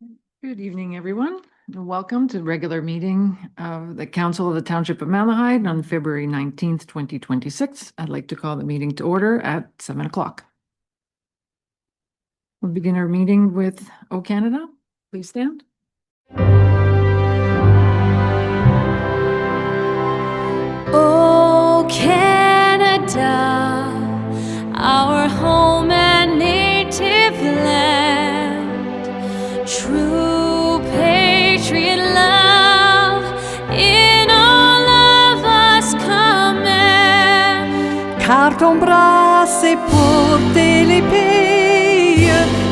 Good evening, everyone. And welcome to the regular meeting of the Council of the Township of Malahide on February 19th, 2026. I'd like to call the meeting to order at 7 o'clock. We'll begin our meeting with O Canada. Please stand. O Canada, our home and native land, true patriot love in all of us command. Car ton bras s'est porté l'épée,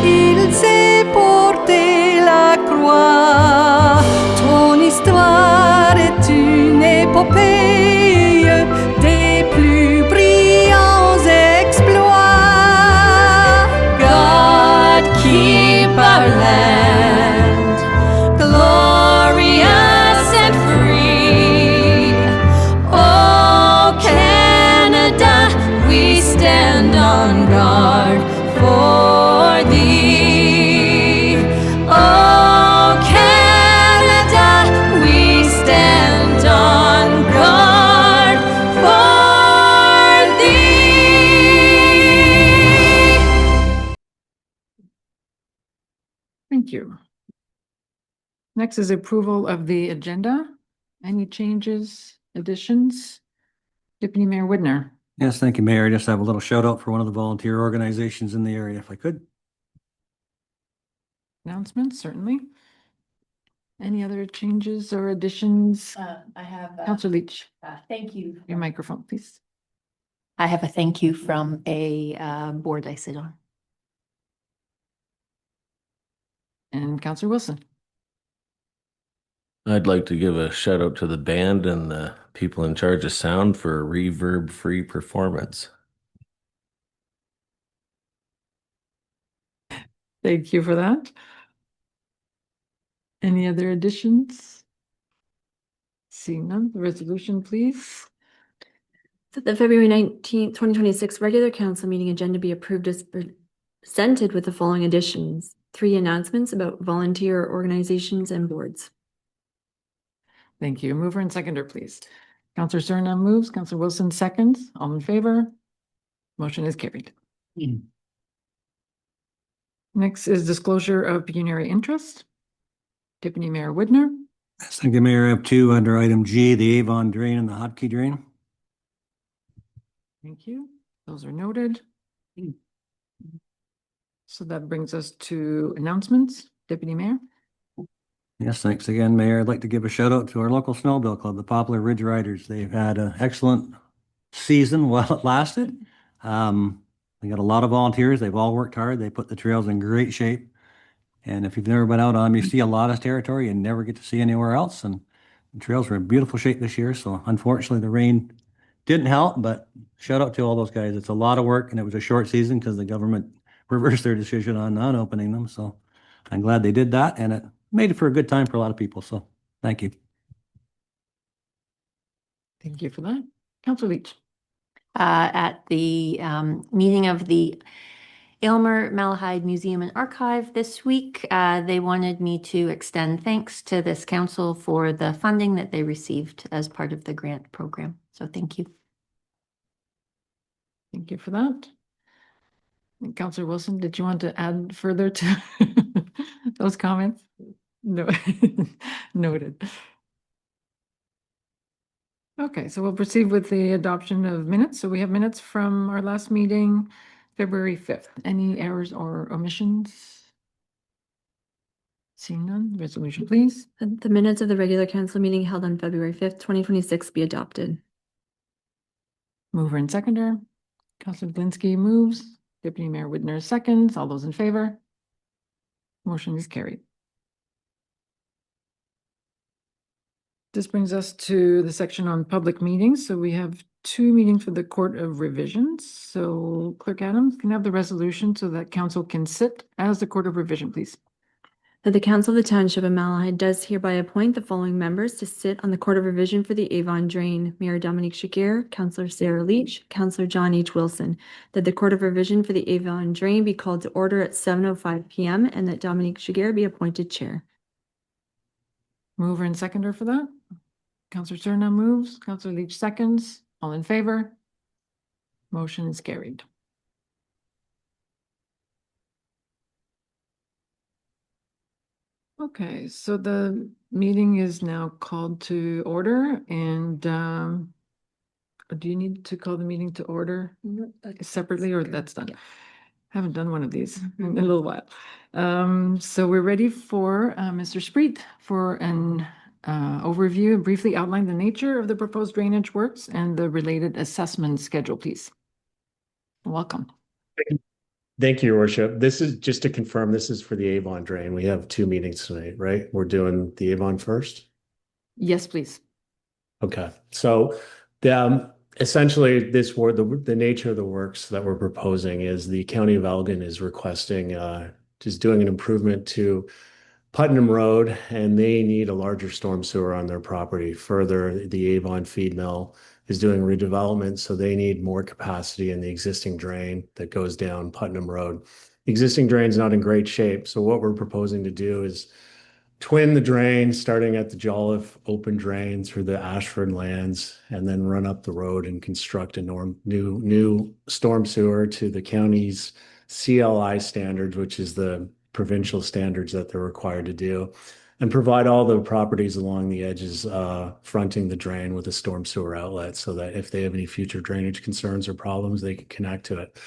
il s'est porté la croix. Ton histoire est une épopée des plus brillants exploits. God keep our land glorious and free. Oh Canada, we stand on guard for thee. Oh Canada, we stand on guard for thee. Thank you. Next is approval of the agenda. Any changes, additions? Deputy Mayor Widner. Yes, thank you, Mayor. I just have a little shout out for one of the volunteer organizations in the area, if I could. Announcements, certainly. Any other changes or additions? I have, Councillor Leach, thank you. your microphone, please. I have a thank you from a board I sit on. And Councillor Wilson. I'd like to give a shout out to the band and the people in charge of sound for a reverb-free performance. Thank you for that. Any other additions? Seeing none, the resolution, please. That the February 19th, 2026 regular council meeting agenda be approved as presented with the following additions. 3 announcements about volunteer organizations and boards. Thank you. Mover and seconder, please. Councillor Surinam moves, Councillor Wilson seconds. All in favor? Motion is carried. Next is disclosure of pecuniary interest. Deputy Mayor Widner. Yes, thank you, Mayor. I have 2 under item G, the Avon drain and the Hotkey drain. Thank you. Those are noted. So that brings us to announcements. Deputy Mayor. Yes, thanks again, Mayor. I'd like to give a shout out to our local snowmobile club, the Poplar Ridge Riders. They've had an excellent season while it lasted. They got a lot of volunteers. They've all worked hard. They put the trails in great shape. And if you've never been out on them, you see a lot of territory you never get to see anywhere else. And the trails were in beautiful shape this year. So unfortunately, the rain didn't help, but shout out to all those guys. It's a lot of work, and it was a short season because the government reversed their decision on not opening them. So I'm glad they did that, and it made it for a good time for a lot of people. So thank you. Thank you for that. Councillor Leach. At the meeting of the Aylmer Malahide Museum and Archive this week, they wanted me to extend thanks to this council for the funding that they received as part of the grant program. So thank you. Thank you for that. And Councillor Wilson, did you want to add further to those comments? No, noted. Okay, so we'll proceed with the adoption of minutes. So we have minutes from our last meeting, February 5th. Any errors or omissions? Seeing none, resolution, please. That the minutes of the regular council meeting held on February 5th, 2026 be adopted. Mover and seconder. Councillor Blinsky moves. Deputy Mayor Widner seconds. All those in favor? Motion is carried. This brings us to the section on public meetings. So we have 2 meetings for the Court of Revisions. So Clerk Adams, can I have the resolution so that council can sit as the Court of Revision, please? That the Council of the Township of Malahide does hereby appoint the following members to sit on the Court of Revision for the Avon Drain: Mayor Dominique Jiguer, Councillor Sarah Leach, Councillor John H. Wilson. That the Court of Revision for the Avon Drain be called to order at 7:05 PM and that Dominique Jiguer be appointed chair. Mover and seconder for that? Counselor Cerna moves, Counselor Leach seconds. All in favor? Motion is carried. Okay, so the meeting is now called to order and do you need to call the meeting to order separately or that's done? Haven't done one of these in a little while. So we're ready for Mr. Spreet for an overview, briefly outline the nature of the proposed drainage works and the related assessment schedule, please. Welcome. Thank you, Your Worship. This is just to confirm, this is for the Avon Drain. We have 2 meetings tonight, right? We're doing the Avon first? Yes, please. Okay. So essentially the nature of the works that we're proposing is the County of Elgin is requesting just doing an improvement to Putnam Road, and they need a larger storm sewer on their property. Further, the Avon feed mill is doing redevelopment, so they need more capacity in the existing drain that goes down Putnam Road. The existing drain's not in great shape, so what we're proposing to do is twin the drain, starting at the Jolliffe open drain through the Ashford lands, and then run up the road and construct a new storm sewer to the county's CLI standards, which is the provincial standards that they're required to do, and provide all the properties along the edges fronting the drain with a storm sewer outlet so that if they have any future drainage concerns or problems, they can connect to it.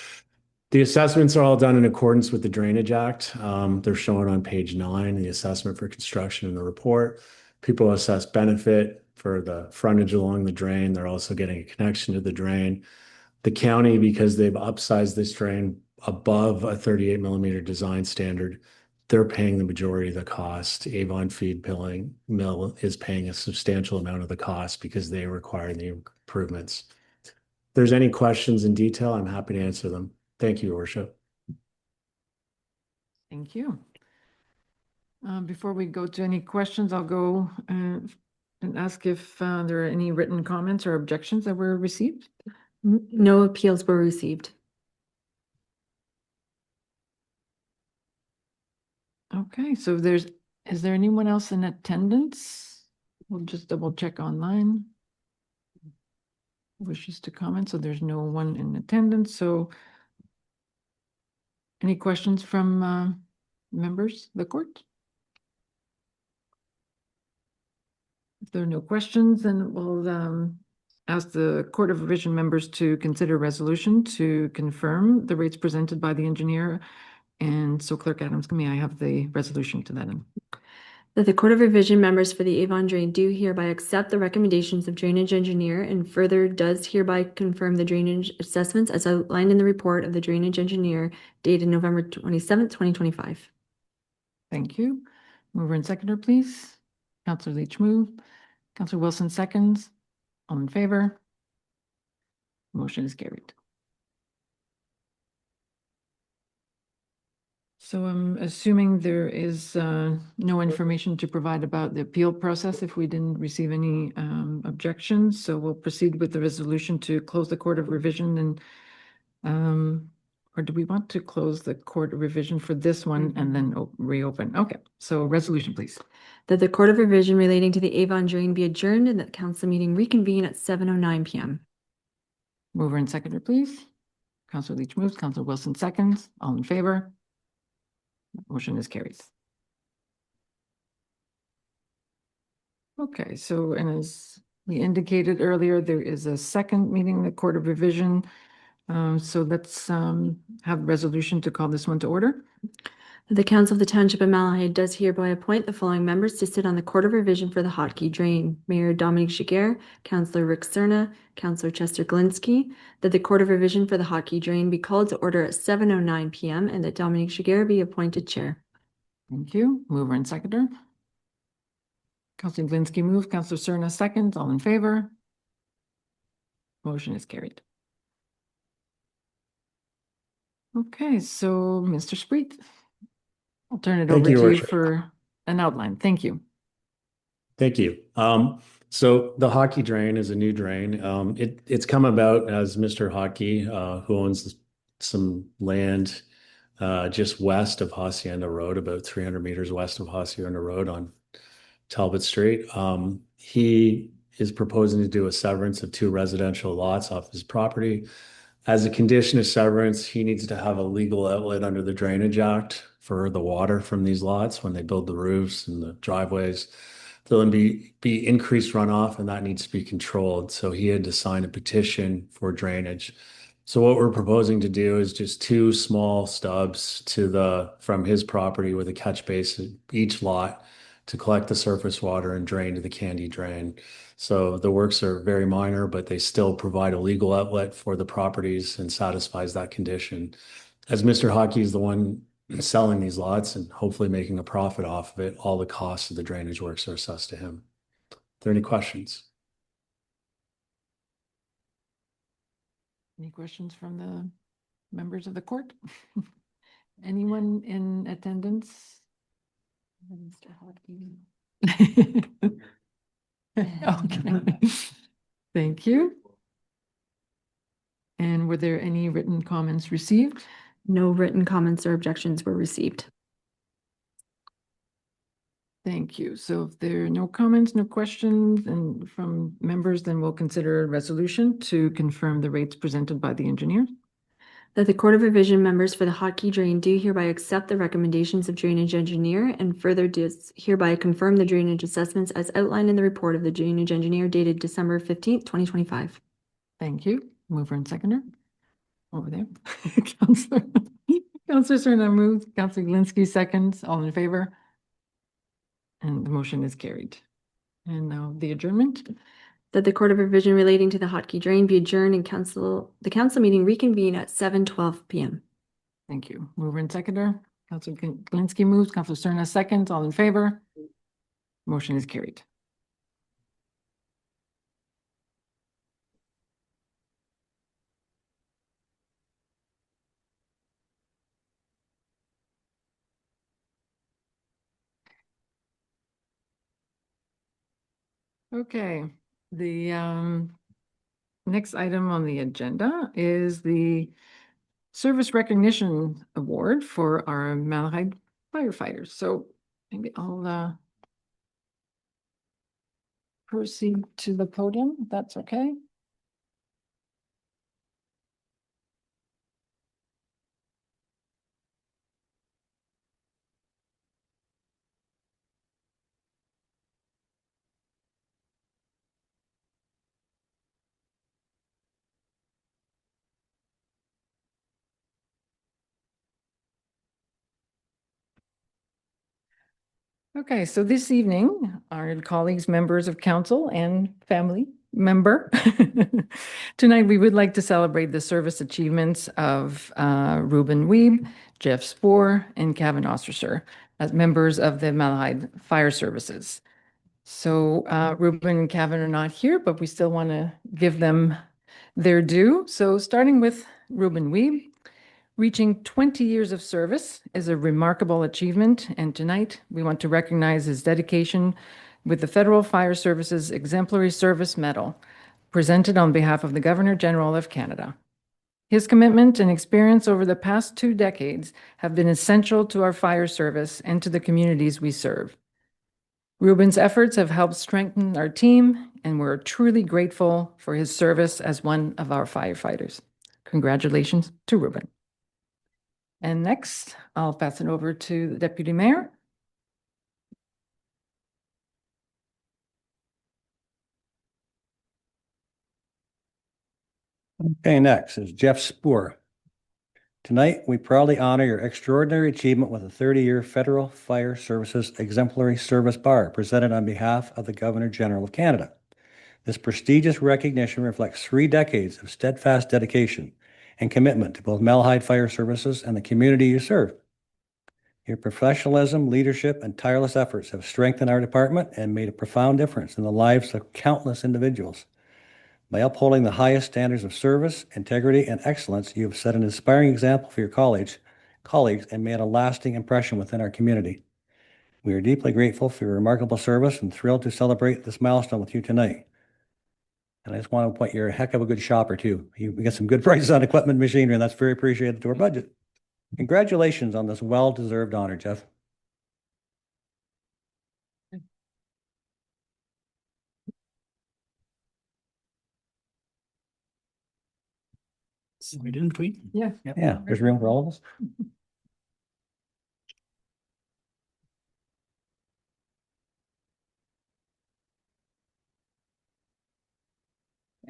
The assessments are all done in accordance with the Drainage Act. They're shown on page 9, the assessment for construction in the report. People assess benefit for the frontage along the drain. They're also getting a connection to the drain. The county, because they've upsized this drain above a 38 millimeter design standard, they're paying the majority of the cost. Avon Feed Mill is paying a substantial amount of the cost because they require the improvements. If there's any questions in detail, I'm happy to answer them. Thank you, Your Worship. Thank you. Before we go to any questions, I'll go and ask if there are any written comments or objections that were received. No appeals were received. Okay, so is there anyone else in attendance? We'll just double check online. Wishes to comment, so there's no one in attendance, so any questions from members of the court? If there are no questions, then we'll ask the Court of Revision members to consider a resolution to confirm the rates presented by the engineer. And so Clerk Adams, may I have the resolution to that end? That the Court of Revision members for the Avon Drain do hereby accept the recommendations of drainage engineer and further does hereby confirm the drainage assessments as outlined in the report of the drainage engineer dated November 27th, 2025. Thank you. Mover and seconder, please. Councillor Leach move. Councillor Wilson seconds. All in favor? Motion is carried. So I'm assuming there is no information to provide about the appeal process if we didn't receive any objections. So we'll proceed with the resolution to close the Court of Revision and or do we want to close the Court of Revision for this one and then reopen? Okay, so resolution, please. That the Court of Revision relating to the Avon Drain be adjourned and that the council meeting reconvene at 7:09 PM. Mover and seconder, please. Councillor Leach moves, Councillor Wilson seconds. All in favor? Motion is carried. Okay, so and as we indicated earlier, there is a second meeting in the Court of Revision. So let's have a resolution to call this one to order. The Council of the Township of Malahide does hereby appoint the following members to sit on the Court of Revision for the Hotkey Drain: Mayor Dominique Jiguer, Councillor Rick Cerna, Councillor Chester Glinski. That the Court of Revision for the Hotkey Drain be called to order at 7:09 PM and that Dominique Jiguer be appointed chair. Thank you. Mover and seconder. Councillor Glinski moves, Councillor Cerna seconds. All in favor? Motion is carried. Okay, so Mr. Spreet. I'll turn it Thank over you, to you Worship. for an outline. Thank you. Thank you. So the hockey drain is a new drain. It's come about as Mr. Hockey, who owns some land just west of Hacienda Road, about 300 meters west of Hacienda Road on Talbot Street. He is proposing to do a severance of 2 residential lots off his property. As a condition of severance, he needs to have a legal outlet under the Drainage Act for the water from these lots when they build the roofs and the driveways. There'll be increased runoff, and that needs to be controlled. So he had to sign a petition for drainage. So what we're proposing to do is just 2 small stubs from his property with a catch basin each lot to collect the surface water and drain to the Candy drain. So the works are very minor, but they still provide a legal outlet for the properties and satisfies that condition. As Mr. Hockey is the one selling these lots and hopefully making a profit off of it, all the costs of the drainage works are assessed to him. Are there any questions? Any questions from the members of the court? Anyone in attendance? Mr. Hockey. Okay. Thank you. And were there any written comments received? No written comments or objections were received. Thank you. So if there are no comments, no questions, and from members, then we'll consider a resolution to confirm the rates presented by the engineer. That the Court of Revision members for the hockey drain do hereby accept the recommendations of drainage engineer and further does hereby confirm the drainage assessments as outlined in the report of the drainage engineer dated December 15th, 2025. Thank you. Mover and seconder. Over there. Counselor Cerna moves, Counselor Glinski seconds. All in favor? And the motion is carried. And now the adjournment. That the Court of Revision relating to the hockey drain be adjourned and the council meeting reconvene at 7:12 p.m. Thank you. Mover and seconder. Counselor Glinski moves, Counselor Cerna seconds. All in favor? Motion is carried. Okay, the next item on the agenda is the Service Recognition Award for our Malahide firefighters. So maybe I'll proceed to the podium, if that's okay. Okay, so this evening, our colleagues, members of council and family member, tonight we would like to celebrate the service achievements of Ruben Wiebe, Jeff Spoor, and Kevin Osterser as members of the Malahide Fire Services. So Ruben and Kevin are not here, but we still want to give them their due. So starting with Ruben Wiebe. Reaching 20 years of service is a remarkable achievement, and tonight we want to recognize his dedication with the Federal Fire Services Exemplary Service Medal, presented on behalf of the Governor General of Canada. His commitment and experience over the past 2 decades have been essential to our fire service and to the communities we serve. Ruben's efforts have helped strengthen our team, and we're truly grateful for his service as one of our firefighters. Congratulations to Ruben. And next, I'll pass it over to the Deputy Mayor. Okay, next is Jeff Spoor. Tonight, we proudly honor your extraordinary achievement with a 30-year Federal Fire Services Exemplary Service Bar presented on behalf of the Governor General of Canada. This prestigious recognition reflects 3 decades of steadfast dedication and commitment to both Malahide Fire Services and the community you serve. Your professionalism, leadership, and tireless efforts have strengthened our department and made a profound difference in the lives of countless individuals. By upholding the highest standards of service, integrity, and excellence, you have set an inspiring example for your colleagues colleagues and made a lasting impression within our community. We are deeply grateful for your remarkable service and thrilled to celebrate this milestone with you tonight. And I just want to point, you're a heck of a good shopper too. We get some good prices on equipment and machinery, and that's very appreciated to our budget. Congratulations on this well-deserved honor, Jeff. We didn't tweet? Yeah. Yeah, there's room for all of us.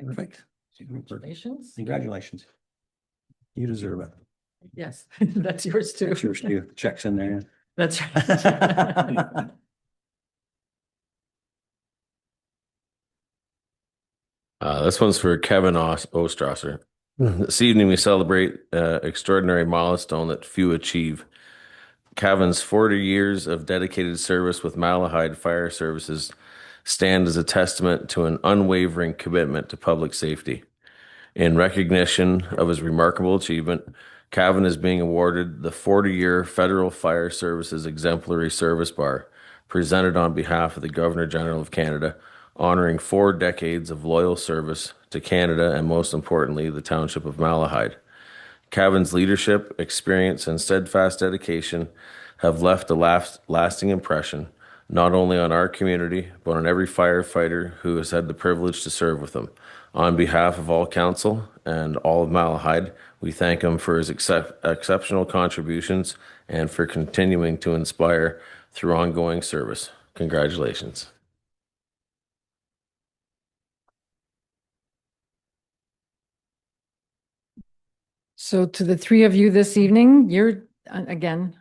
Perfect. Congratulations. Congratulations. You deserve it. Yes, that's yours too. It's yours too. Check's in there. That's right. This one's for Kevin Ostrasser. This evening, we celebrate extraordinary milestone that few achieve. Kevin's 40 years of dedicated service with Malahide Fire Services stand as a testament to an unwavering commitment to public safety. In recognition of his remarkable achievement, Kevin is being awarded the 40-year Federal Fire Services Exemplary Service Bar, presented on behalf of the Governor General of Canada, honoring 4 decades of loyal service to Canada and, most importantly, the Township of Malahide. Kevin's leadership, experience, and steadfast dedication have left a lasting impression, not only on our community, but on every firefighter who has had the privilege to serve with him. On behalf of all council and all of Malahide, we thank him for his exceptional contributions and for continuing to inspire through ongoing service. Congratulations. So to the 3 of you this evening, again,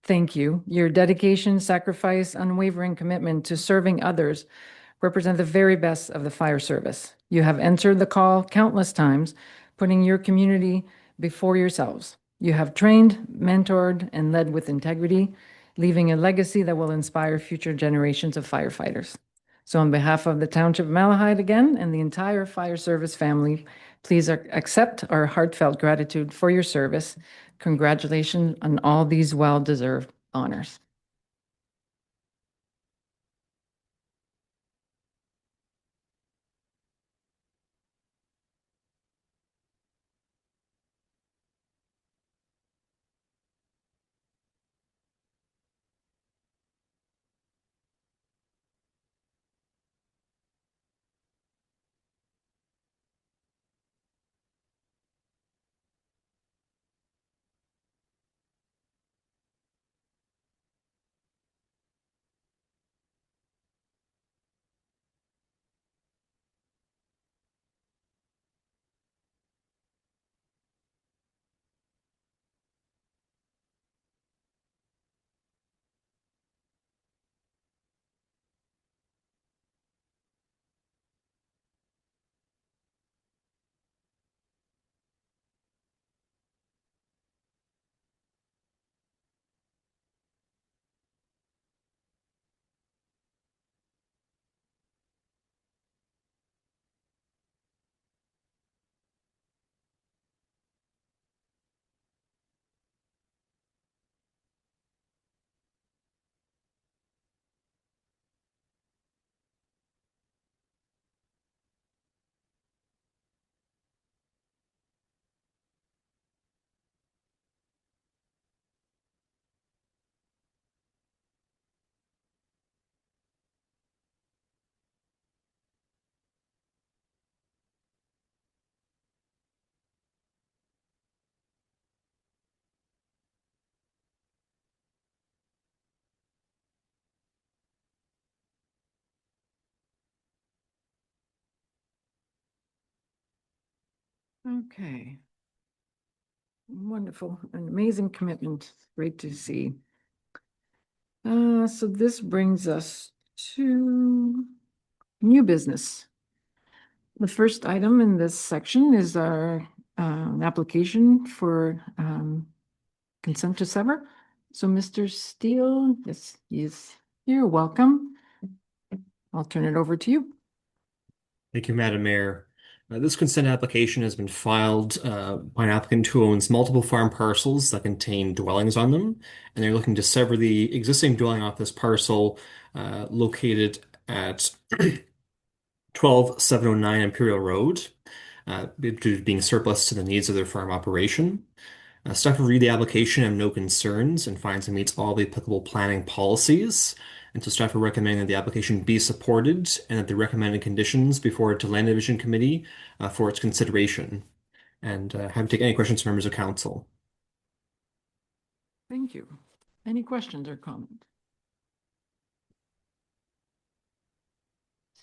thank you. Your dedication, sacrifice, unwavering commitment to serving others represent the very best of the fire service. You have answered the call countless times, putting your community before yourselves. You have trained, mentored, and led with integrity, leaving a legacy that will inspire future generations of firefighters. So on behalf of the Township of Malahide again and the entire fire service family, please accept our heartfelt gratitude for your service. Congratulations on all these well-deserved honors. Okay. Wonderful, an amazing commitment. Great to see. So this brings us to new business. The first item in this section is our application for consent to sever. So Mr. Steele, yes, he's here. Welcome. I'll turn it over to you. Thank you, Madam Mayor. This consent application has been filed by an applicant who owns multiple farm parcels that contain dwellings on them, and they're looking to sever the existing dwelling off this parcel located at 12709 Imperial Road, due to being surplus to the needs of their farm operation. Staff will read the application and have no concerns and finds it meets all the applicable planning policies. And so staff are recommending that the application be supported and that the recommended conditions be forwarded to Land Division Committee for its consideration. And happy to take any questions from members of council. Thank you. Any questions or comments?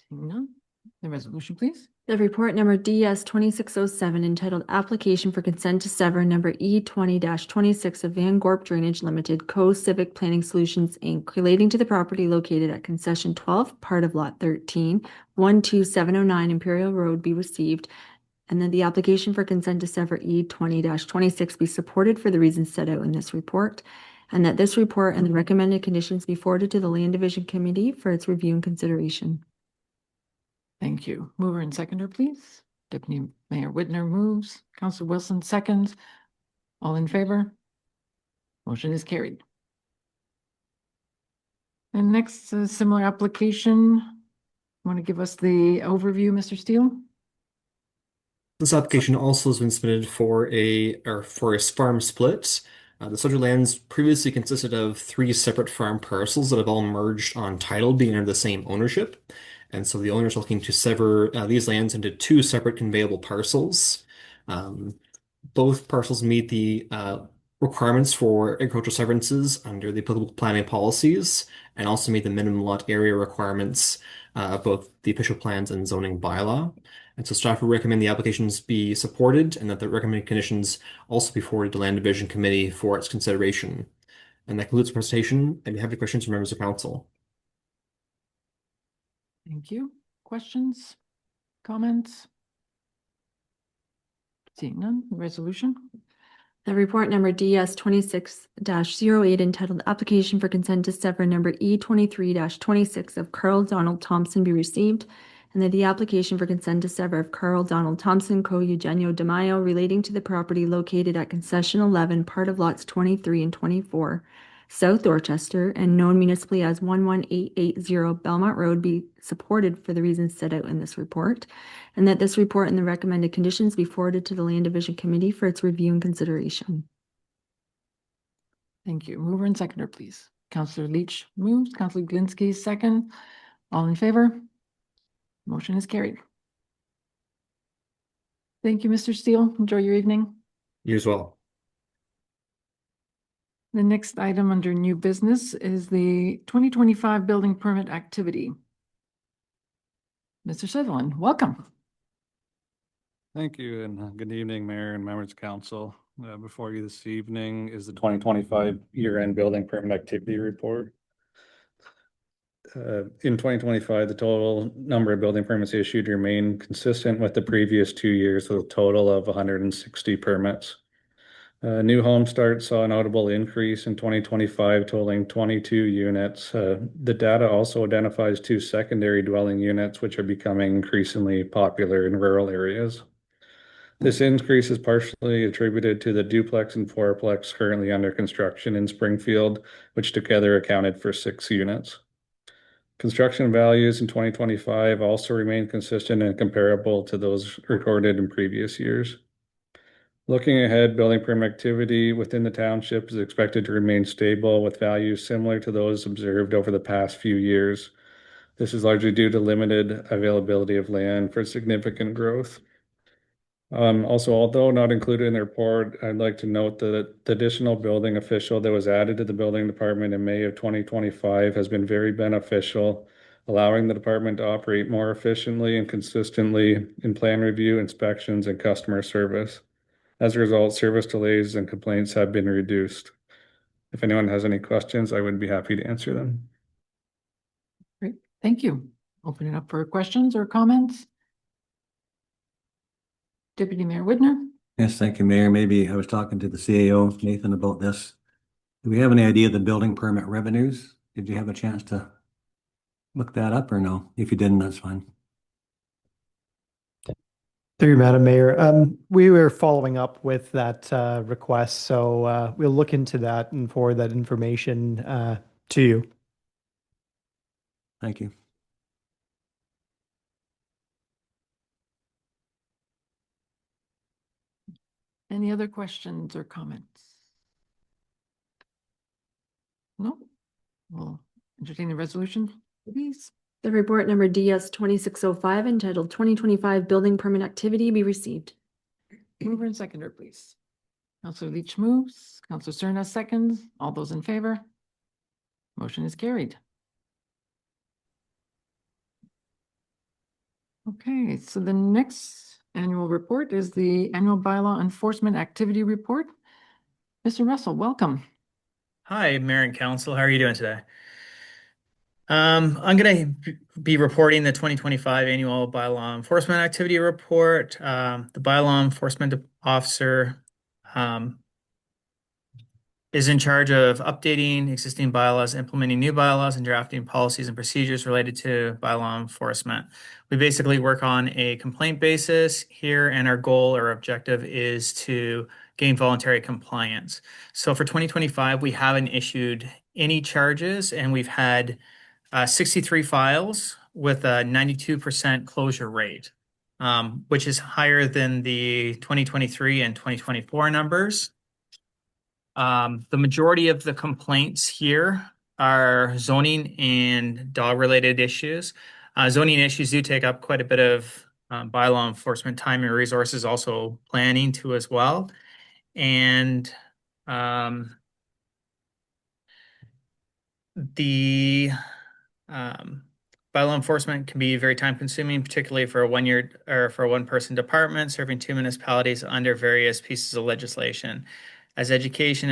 Seeing none. The resolution, please. The report number DS 2607 entitled Application for Consent to Sever number E20-26 of Van Gorp Drainage Limited, Co Civic Planning Solutions, Inc., relating to the property located at Concession 12, part of Lot 13, 12709 Imperial Road be received, and that the application for consent to sever E20-26 be supported for the reasons set out in this report, and that this report and the recommended conditions be forwarded to the Land Division Committee for its review and consideration. Thank you. Mover and seconder, please. Deputy Mayor Whitner moves. Councillor Wilson seconds. All in favor? Motion is carried. And next, a similar application. Want to give us the overview, Mr. Steele? This application also has been submitted for a farm split. The subject lands previously consisted of 3 separate farm parcels that have all merged on title, being under the same ownership. And so the owner is looking to sever these lands into 2 separate conveyable parcels. Both parcels meet the requirements for agricultural severances under the applicable planning policies and also meet the minimum lot area requirements of both the official plans and zoning bylaw. And so staff would recommend the applications be supported and that the recommended conditions also be forwarded to Land Division Committee for its consideration. And that concludes the presentation. I'd be happy to questions from members of council. Thank you. Questions? Comments? Seeing none. Resolution? The report number DS 26-08 entitled Application for Consent to Sever number E23-26 of Carl Donald Thompson be received, and that the application for consent to sever of Carl Donald Thompson, co Eugenio De Mayo, relating to the property located at Concession 11, part of lots 23 and 24, South Dorchester, and known municipally as 11880 Belmont Road be supported for the reasons set out in this report, and that this report and the recommended conditions be forwarded to the Land Division Committee for its review and consideration. Thank you. Mover and seconder, please. Councillor Leach moves. Councillor Glinsky second. All in favor? Motion is carried. Thank you, Mr. Steele. Enjoy your evening. You as well. The next item under new business is the 2025 building permit activity. Mr. Sutherland, welcome. Thank you, and good evening, Mayor and members of council. Before you this evening is the 2025 year-end building permit activity report. In 2025, the total number of building permits issued remained consistent with the previous 2 years, with a total of 160 permits. New home starts saw a notable increase in 2025, totaling 22 units. The data also identifies 2 secondary dwelling units, which are becoming increasingly popular in rural areas. This increase is partially attributed to the duplex and fourplex currently under construction in Springfield, which together accounted for 6 units. Construction values in 2025 also remain consistent and comparable to those recorded in previous years. Looking ahead, building permit activity within the township is expected to remain stable with values similar to those observed over the past few years. This is largely due to limited availability of land for significant growth. Also, although not included in the report, I'd like to note that the additional building official that was added to the building department in May of 2025 has been very beneficial, allowing the department to operate more efficiently and consistently in plan review, inspections, and customer service. As a result, service delays and complaints have been reduced. If anyone has any questions, I would be happy to answer them. Great. Thank you. Open it up for questions or comments. Deputy Mayor Whitner. Yes, thank you, Mayor. Maybe I was talking to the CAO, Nathan, about this. Do we have any idea of the building permit revenues? Did you have a chance to look that up or no? If you didn't, that's fine. Through you, Madam Mayor. We were following up with that request, so we'll look into that and forward that information to you. Thank you. Any other questions or comments? No? We'll entertain the resolution, please. The report number DS 2605 entitled 2025 Building Permit Activity be received. Mover and seconder, please. Counselor Leach moves, Counselor Cerna seconds. All those in favor? Motion is carried. Okay, so the next annual report is the annual bylaw enforcement activity report. Mr. Russell, welcome. Hi, Mayor and Council. How are you doing today? I'm going to be reporting the 2025 annual bylaw enforcement activity report. The bylaw enforcement officer is in charge of updating existing bylaws, implementing new bylaws, and drafting policies and procedures related to bylaw enforcement. We basically work on a complaint basis here, and our goal or objective is to gain voluntary compliance. So for 2025, we haven't issued any charges, and we've had 63 files with a 92% closure rate, which is higher than the 2023 and 2024 numbers. The majority of the complaints here are zoning and dog-related issues. Zoning issues do take up quite a bit of bylaw enforcement time and resources, also planning too as well. And the bylaw enforcement can be very time consuming, particularly for a 1 year or for a one person department serving 2 municipalities under various pieces of legislation. As education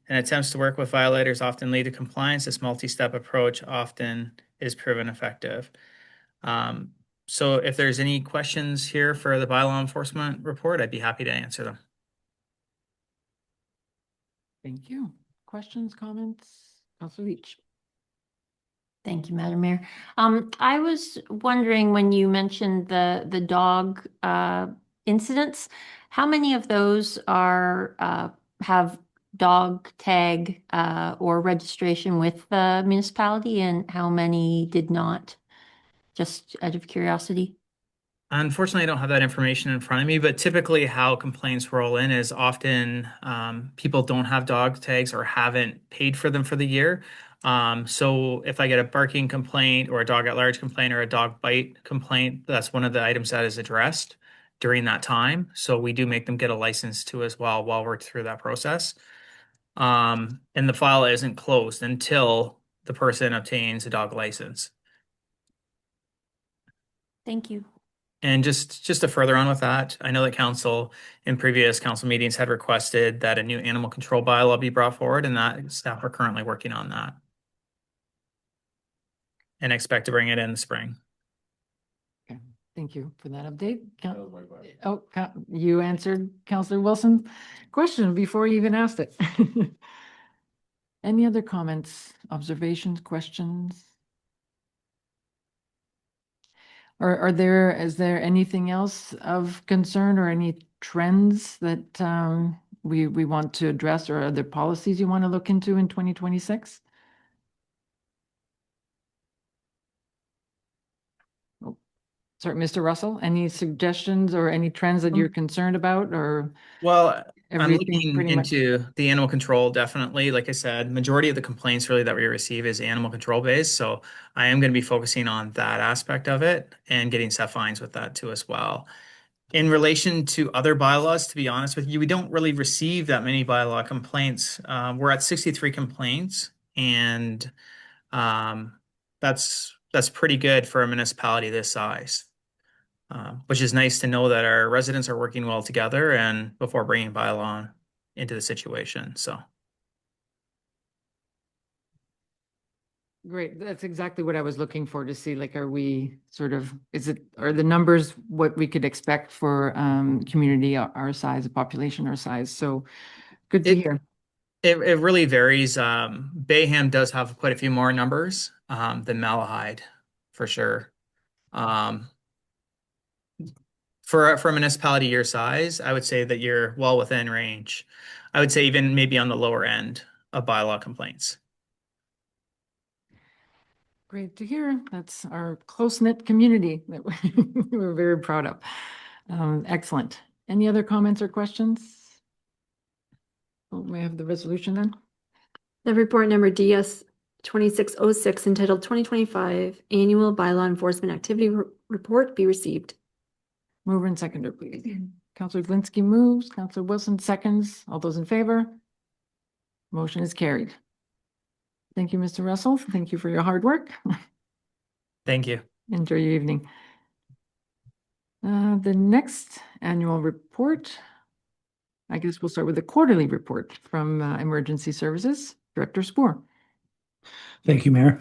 and attempts to work with violators often lead to compliance, this multi-step approach often is proven effective. So if there's any questions here for the bylaw enforcement report, I'd be happy to answer them. Thank you. Questions, comments? Counselor Leach. Thank you, Madam Mayor. I was wondering when you mentioned the dog incidents, how many of those are have dog tag or registration with the municipality, and how many did not? Just out of curiosity. Unfortunately, I don't have that information in front of me, but typically how complaints roll in is often people don't have dog tags or haven't paid for them for the year. So if I get a barking complaint or a dog at large complaint or a dog bite complaint, that's one of the items that is addressed during that time. So we do make them get a license too as well while we're through that process. And the file isn't closed until the person obtains a dog license. Thank you. And just to further on with that, I know that council in previous council meetings had requested that a new animal control bylaw be brought forward, and that staff are currently working on that. And expect to bring it in the spring. Okay, thank you for that update. You answered Counselor Wilson's question before you even asked it. Any other comments, observations, questions? Or is there anything else of concern or any trends that we want to address, or other policies you want to look into in 2026? Oh, sorry, Mr. Russell, any suggestions or any trends that you're concerned about, or? Well, I'm Everything looking pretty much- into the animal control, definitely. Like I said, majority of the complaints really that we receive is animal control based. So I am going to be focusing on that aspect of it and getting set fines with that too as well. In relation to other bylaws, to be honest with you, we don't really receive that many bylaw complaints. We're at 63 complaints, and that's pretty good for a municipality this size. Which is nice to know that our residents are working well together and before bringing bylaw into the situation. So Great, that's exactly what I was looking for, to see, like, are we sort of, are the numbers what we could expect for community our size, a population our size? So good to hear. it really varies. Bayham does have quite a few more numbers than Malahide, for sure. For a municipality your size, I would say that you're well within range. I would say even maybe on the lower end of bylaw complaints. Great to hear. That's our close-knit community that we're very proud of. Excellent. Any other comments or questions? Oh, may I have the resolution then? The report number DS 2606 entitled 2025 Annual Bylaw Enforcement Activity Report be received. Mover and seconder, please. Counselor Glinski moves, Counselor Wilson seconds. All those in favor? Motion is carried. Thank you, Mr. Russell. Thank you for your hard work. Thank you. Enjoy your evening. The next annual report, I guess we'll start with the quarterly report from Emergency Services, Director Spoor. Thank you, Mayor.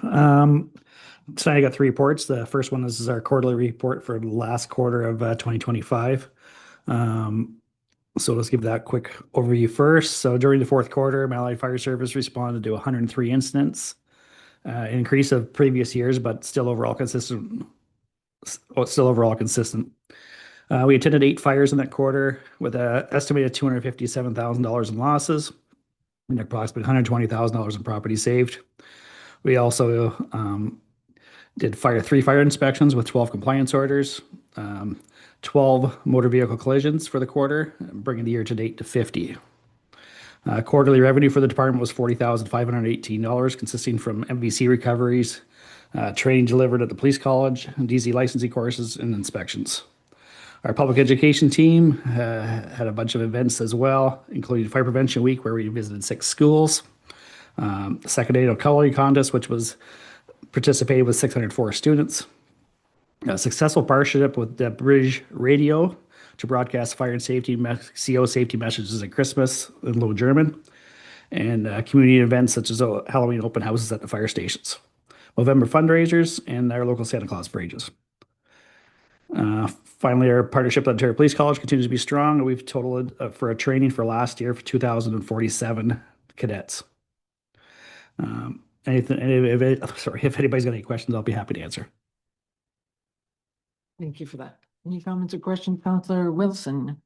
Tonight I got 3 reports. The first one is our quarterly report for the last quarter of 2025. So let's give that quick overview first. So during the fourth quarter, Malahide Fire Service responded to 103 incidents, an increase of previous years, but still overall consistent. We attended 8 fires in that quarter with an estimated $257,000 in losses and approximately $120,000 in property saved. We also did 3 fire inspections with 12 compliance orders, 12 motor vehicle collisions for the quarter, bringing the year to date to 50. Quarterly revenue for the department was $40,518, consisting from MVC recoveries, training delivered at the police college, DZ licensing courses, and inspections. Our public education team had a bunch of events as well, including Fire Prevention Week, where we visited 6 schools. Second annual culinary contest, which was participated with 604 students. A successful partnership with the Bridge Radio to broadcast fire and safety, CO safety messages at Christmas in Low German, and community events such as Halloween open houses at the fire stations, November fundraisers, and our local Santa Claus parages. Finally, our partnership with Ontario Police College continues to be strong. We've totaled for a training for last year for 2,047 cadets. If anybody's got any questions, I'll be happy to answer. Thank you for that. Any comments or questions, Counselor Wilson?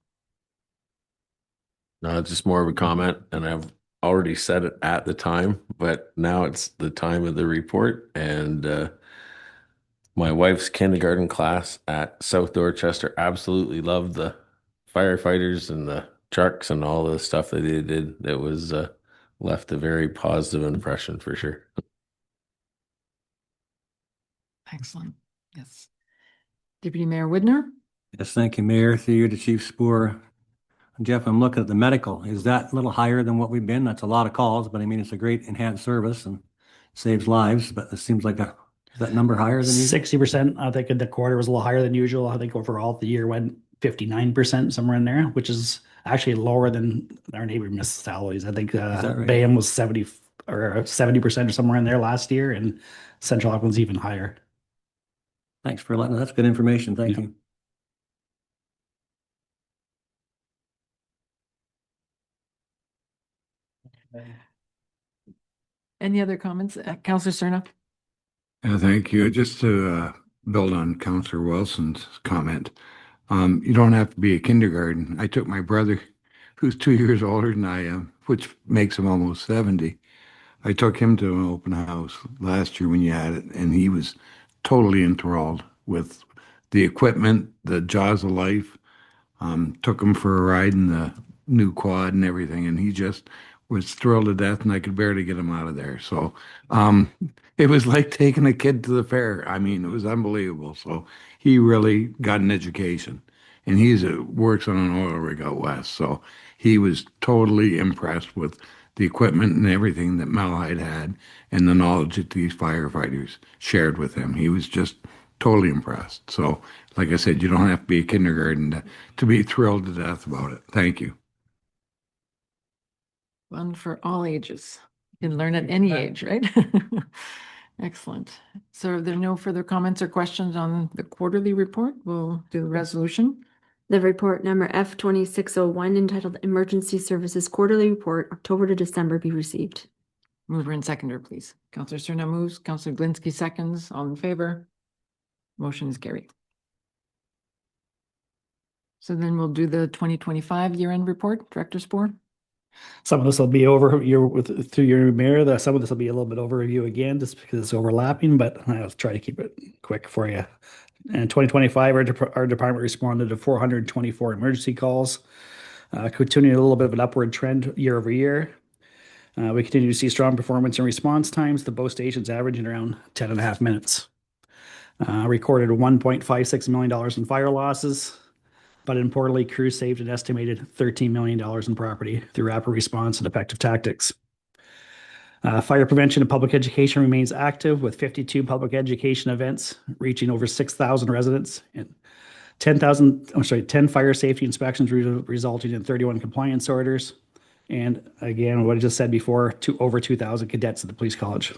No, it's just more of a comment, and I've already said it at the time, but now it's the time of the report. And my wife's kindergarten class at South Dorchester absolutely loved the firefighters and the trucks and all the stuff that they did. That was left a very positive impression for sure. Excellent. Yes. Deputy Mayor Widner? Yes, thank you, Mayor. Through you to Chief Spoor. Jeff, I'm looking at the medical. Is that a little higher than what we've been? That's a lot of calls, but I mean, it's a great enhanced service and saves lives, but it seems like is that number higher than usual? 60%. I think in the quarter was a little higher than usual. I think overall the year went 59%, somewhere in there, which is actually lower than our neighboring municipalities. I think right? Bayham was 70 or 70% or somewhere in there last year, and Central Auckland's even higher. Thanks for letting us. That's good information. Thank you. Any other comments? Counselor Cerna? Thank you. Just to build on Counselor Wilson's comment, you don't have to be a kindergarten. I took my brother, who's 2 years older than I am, which makes him almost 70. I took him to an open house last year when you had it, and he was totally enthralled with the equipment, the jaws of life. Took him for a ride in the new quad and everything, and he just was thrilled to death, and I could barely get him out of there. So it was like taking a kid to the fair. I mean, it was unbelievable. So he really got an education, and works on an oil rig out west. So he was totally impressed with the equipment and everything that Malahide had, and the knowledge that these firefighters shared with him. He was just totally impressed. So, like I said, you don't have to be a kindergarten to be thrilled to death about it. Thank you. Fun for all ages. You can learn at any age, right? Excellent. So if there are no further comments or questions on the quarterly report, we'll do the resolution. The report number F2601 entitled Emergency Services Quarterly Report, October to December be received. Mover and seconder, please. Counselor Cerna moves, Counselor Glinski seconds. All in favor? Motion is carried. So then we'll do the 2025 year-end report, Director Spore. Some of this will be over through your mayor. Some of this will be a little bit overview again, just because it's overlapping, but I'll try to keep it quick for you. In 2025, our department responded to 424 emergency calls, continuing a little bit of an upward trend year over year. We continue to see strong performance in response times, the both stations averaging around 10.5 minutes. Recorded $1.56 million in fire losses, but importantly, crews saved an estimated $13 million in property through rapid response and effective tactics. Fire prevention and public education remains active, with 52 public education events reaching over 6,000 residents and 10 fire safety inspections resulting in 31 compliance orders. And again, what I just said before, over 2,000 cadets at the police college.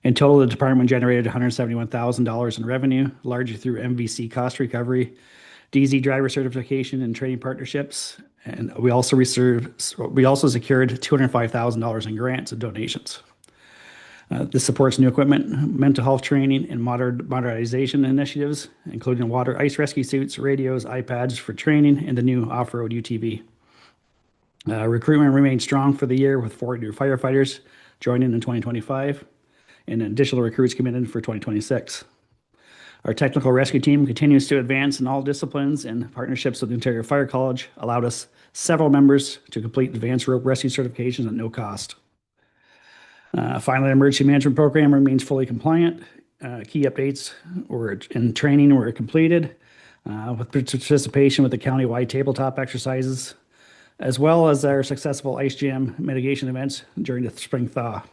In total, the department generated $171,000 in revenue, largely through MVC cost recovery, DZ driver certification, and training partnerships. And we also secured $205,000 in grants and donations. This supports new equipment, mental health training, and modernization initiatives, including water ice rescue suits, radios, iPads for training, and the new off-road UTV. Recruitment remained strong for the year, with 4 new firefighters joining in 2025, and additional recruits committed for 2026. Our technical rescue team continues to advance in all disciplines, and partnerships with Ontario Fire College allowed us several members to complete advanced rope rescue certifications at no cost. Finally, the emergency management program remains fully compliant. Key updates in training were completed, with participation with the county-wide tabletop exercises, as well as our successful ice jam mitigation events during the spring thaw.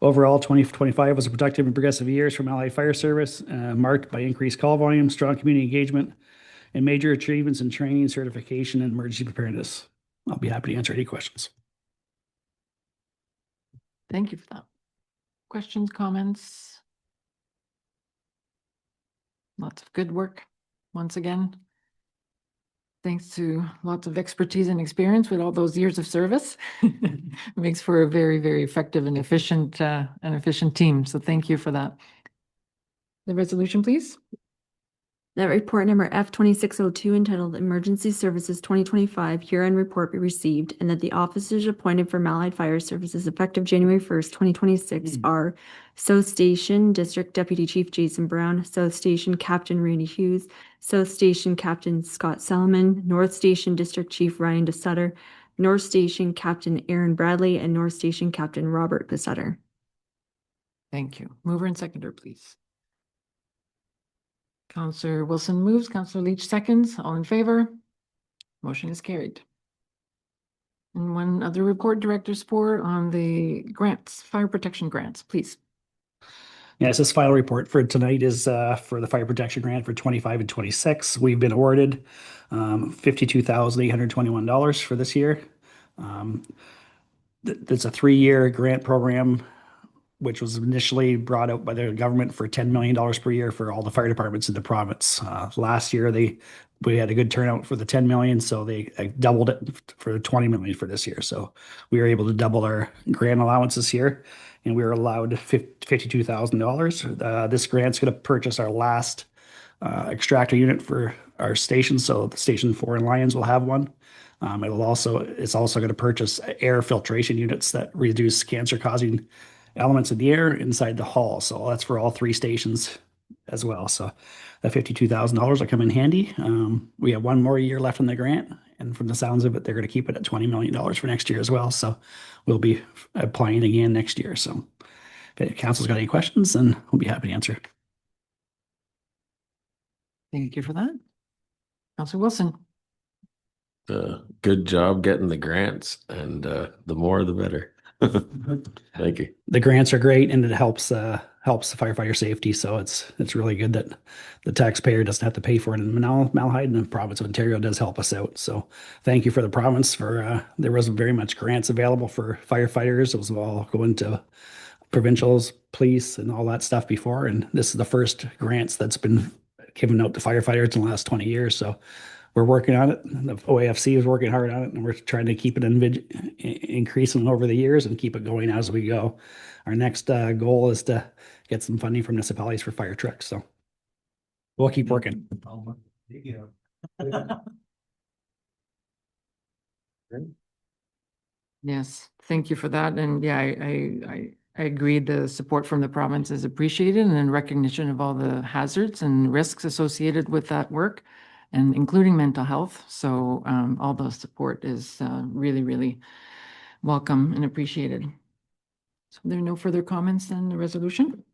Overall, 2025 was a productive and progressive year for Malahide Fire Service, marked by increased call volume, strong community engagement, and major achievements in training, certification, and emergency preparedness. I'll be happy to answer any questions. Thank you for that. Questions, comments? Lots of good work once again. Thanks to lots of expertise and experience with all those years of service. Makes for a very, very effective and efficient team. So thank you for that. The resolution, please. That report number F2602, entitled Emergency Services 2025 Year-End Report, be received, and that the officers appointed for Malahide Fire Services effective January 1st, 2026 are South Station District Deputy Chief Jason Brown, South Station Captain Randy Hughes, South Station Captain Scott Salomon, North Station District Chief Ryan DeSutter, North Station Captain Aaron Bradley, and North Station Captain Robert DeSutter. Thank you. Mover and seconder, please. Councillor Wilson moves, Councillor Leach seconds. All in favor? Motion is carried. And one other report, Director Spore, on the grants, fire protection grants, please. Yes, this final report for tonight is for the fire protection grant for 25 and 26. We've been awarded $52,821 for this year. It's a 3-year grant program, which was initially brought out by the government for $10 million per year for all the fire departments in the province. Last year, we had a good turnout for the 10 million, so they doubled it for 20 million for this year. So we were able to double our grant allowances here, and we were allowed $52,000. This grant's going to purchase our last extractor unit for our station, so the Station 4 in Lyons will have one. It's also going to purchase air filtration units that reduce cancer-causing elements of the air inside the hall. So that's for all 3 stations as well. So that $52,000 will come in handy. We have 1 more year left in the grant, and from the sounds of it, they're going to keep it at $20 million for next year as well. So we'll be applying again next year. So if council's got any questions, then we'll be happy to answer. Thank you for that. Councillor Wilson. Good job getting the grants, and the more the better. Thank you. The grants are great, and it helps the firefighter safety. So it's really good that the taxpayer doesn't have to pay for it in Malahide, and the province of Ontario does help us out. So thank you for the province for there wasn't very much grants available for firefighters. It was all going to provincials, police, and all that stuff before. And this is the first grants that's been given out to firefighters in the last 20 years. So we're working on it. The OAFC is working hard on it, and we're trying to keep it increasing over the years and keep it going as we go. Our next goal is to get some funding from municipalities for fire trucks. So we'll keep working. Yes, thank you for that. And yeah, I agree. The support from the province is appreciated and in recognition of all the hazards and risks associated with that work and including mental health. So all the support is really, really welcome and appreciated. So there are no further comments on the resolution.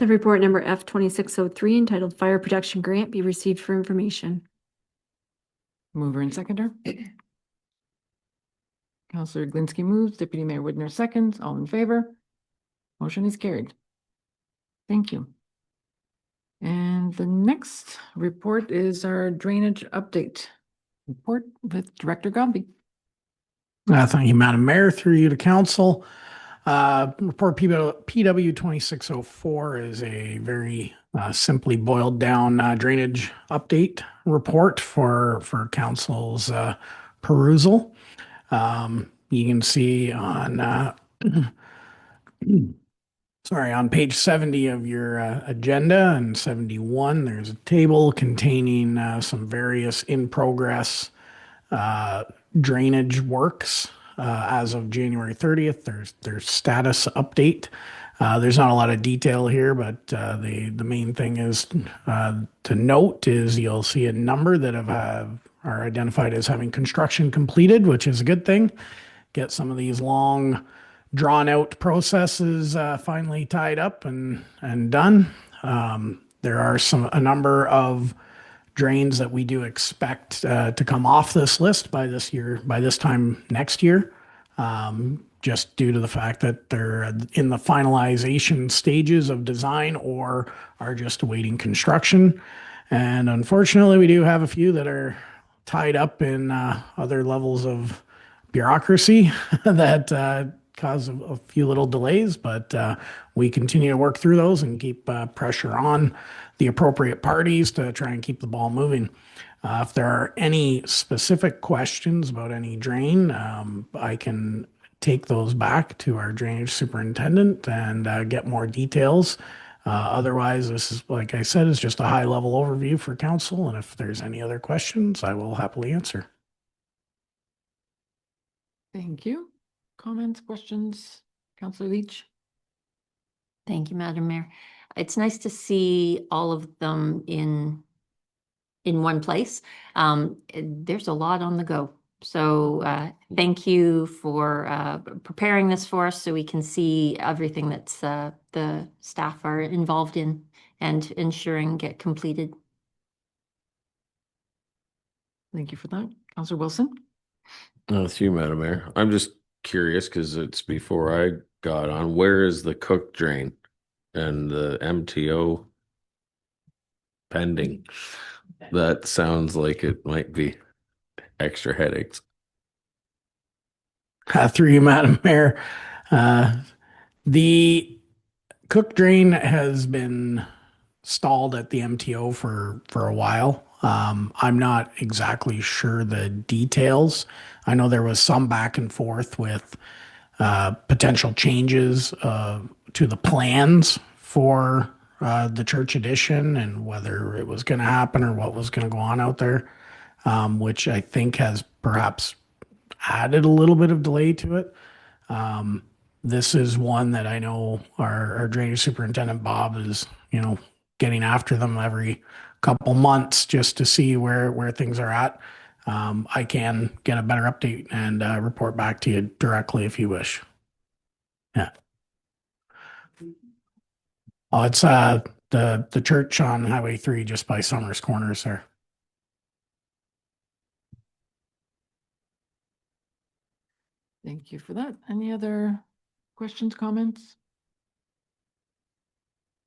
The report number F-2603 entitled Fire Protection Grant be received for information. Mover and seconder. Councillor Glinsky moves, Deputy Mayor Widner seconds. All in favor? Motion is carried. Thank you. And the next report is our drainage update report with Director Gombe. Thank you, Madam Mayor. Through you to council. Report PW 2604 is a very simply boiled down drainage update report for council's perusal. You can see on on page 70 of your agenda and 71, there's a table containing some various in progress drainage works as of January 30th. There's status update. There's not a lot of detail here, but the main thing is to note is you'll see a number that are identified as having construction completed, which is a good thing. Get some of these long drawn out processes finally tied up and done. There are a number of drains that we do expect to come off this list by this time next year, just due to the fact that they're in the finalization stages of design or are just awaiting construction. And unfortunately, we do have a few that are tied up in other levels of bureaucracy that cause a few little delays, but we continue to work through those and keep pressure on the appropriate parties to try and keep the ball moving. If there are any specific questions about any drain, I can take those back to our drainage superintendent and get more details. Otherwise, this is, like I said, is just a high level overview for council. And if there's any other questions, I will happily answer. Thank you. Comments, questions? Councillor Leach? Thank you, Madam Mayor. It's nice to see all of them in one place. There's a lot on the go. So thank you for preparing this for us so we can see everything that's the staff are involved in and ensuring get completed. Thank you for that. Councillor Wilson? With you, Madam Mayor. I'm just curious because it's before I got on. Where is the Cook drain and the MTO pending? That sounds like it might be extra headaches. Through you, Madam Mayor. The Cook drain has been stalled at the MTO for a while. I'm not exactly sure the details. I know there was some back and forth with potential changes to the plans for the church addition and whether it was going to happen or what was going to go on out there, which I think has perhaps added a little bit of delay to it. This is one that I know our drainage superintendent, Bob, is, getting after them every couple months just to see where things are at. I can get a better update and report back to you directly if you wish. Yeah. Oh, it's the church on Highway 3 just by Summers Corners there. Thank you for that. Any other questions, comments?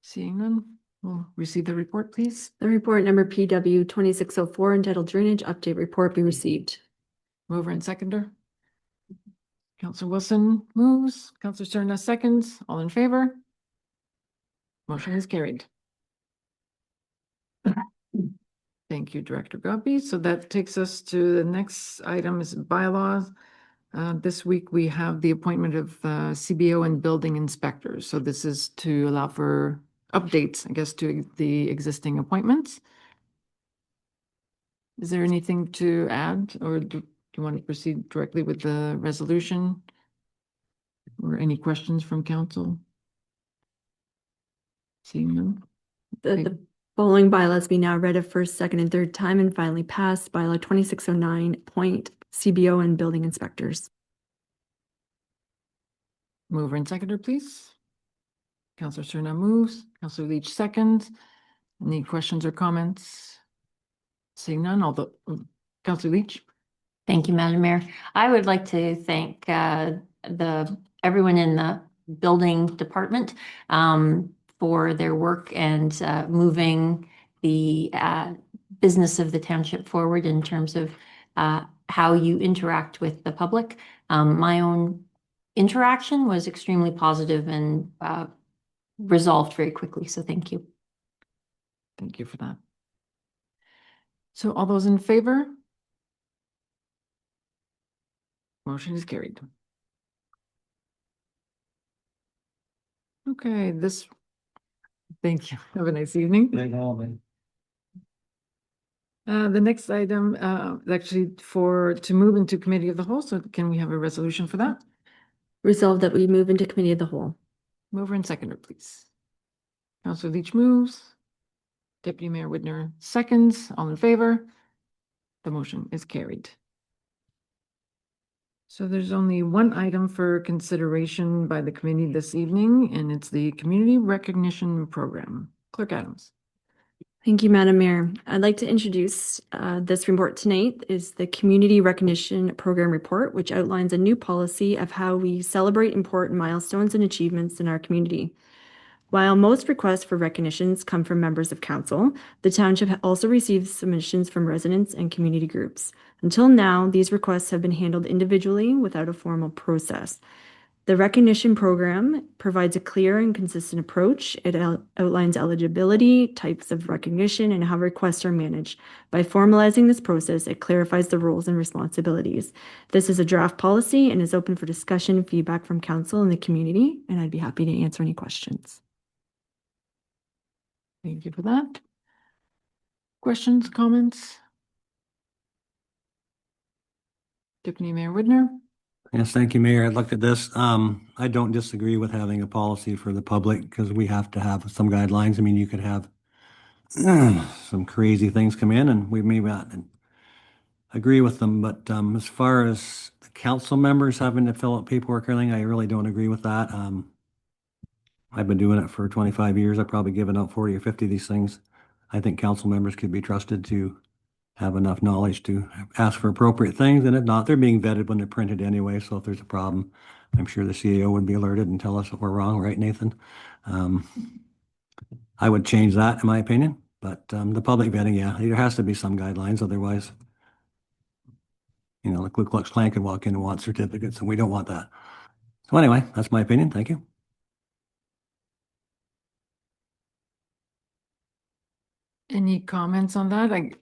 Seeing none, we'll receive the report, please. The report number PW 2604 entitled Drainage Update Report be received. Mover and seconder. Councillor Wilson moves. Councillor Cerna seconds. All in favor? Motion is carried. Thank you, Director Gombe. So that takes us to the next item is bylaws. This week we have the appointment of CBO and building inspectors. So this is to allow for updates, I guess, to the existing appointments. Is there anything to add, or do you want to proceed directly with the resolution? Or any questions from council? Seeing none? The following bylaws be now read a first, second, and third time and finally passed. Bylaw 2609, appoint CBO and building inspectors. Mover and seconder, please. Councillor Serna moves, Councillor Leach seconds. Any questions or comments? Seeing none, Councillor Leach. Thank you, Madam Mayor. I would like to thank everyone in the building department for their work and moving the business of the township forward in terms of how you interact with the public. My own interaction was extremely positive and resolved very quickly, so thank you. Thank you for that. So all those in favor? Motion is carried. Okay, thank you. Have a nice evening. The next item, is actually to move into committee of the whole. So can we have a resolution for that? Resolved that we move into committee of the whole. Mover and seconder, please. Councillor Leach moves. Deputy Mayor Widner seconds. All in favor? The motion is carried. So there's only one item for consideration by the committee this evening, and it's the Community Recognition Program. Clerk Adams. Thank you, Madam Mayor. I'd like to introduce this report tonight is the Community Recognition Program Report, which outlines a new policy of how we celebrate important milestones and achievements in our community. While most requests for recognitions come from members of council, the township also receives submissions from residents and community groups. Until now, these requests have been handled individually without a formal process. The recognition program provides a clear and consistent approach. It outlines eligibility, types of recognition, and how requests are managed. By formalizing this process, it clarifies the roles and responsibilities. This is a draft policy and is open for discussion and feedback from council and the community, and I'd be happy to answer any questions. Thank you for that. Questions, comments? Deputy Mayor Widner. Yes, thank you, Mayor. I looked at this. I don't disagree with having a policy for the public because we have to have some guidelines. I mean, you could have some crazy things come in and we may not agree with them. But as far as the council members having to fill out paperwork or anything, I really don't agree with that. I've been doing it for 25 years. I've probably given out 40 or 50 of these things. I think council members could be trusted to have enough knowledge to ask for appropriate things, and if not, they're being vetted when they're printed anyway. So if there's a problem, I'm sure the CEO would be alerted and tell us if we're wrong, right, Nathan? I would change that in my opinion, but the public vetting, yeah, there has to be some guidelines. Otherwise, the Ku Klux Klan could walk in and want certificates, and we don't want that. So anyway, that's my opinion. Thank you. Any comments on that?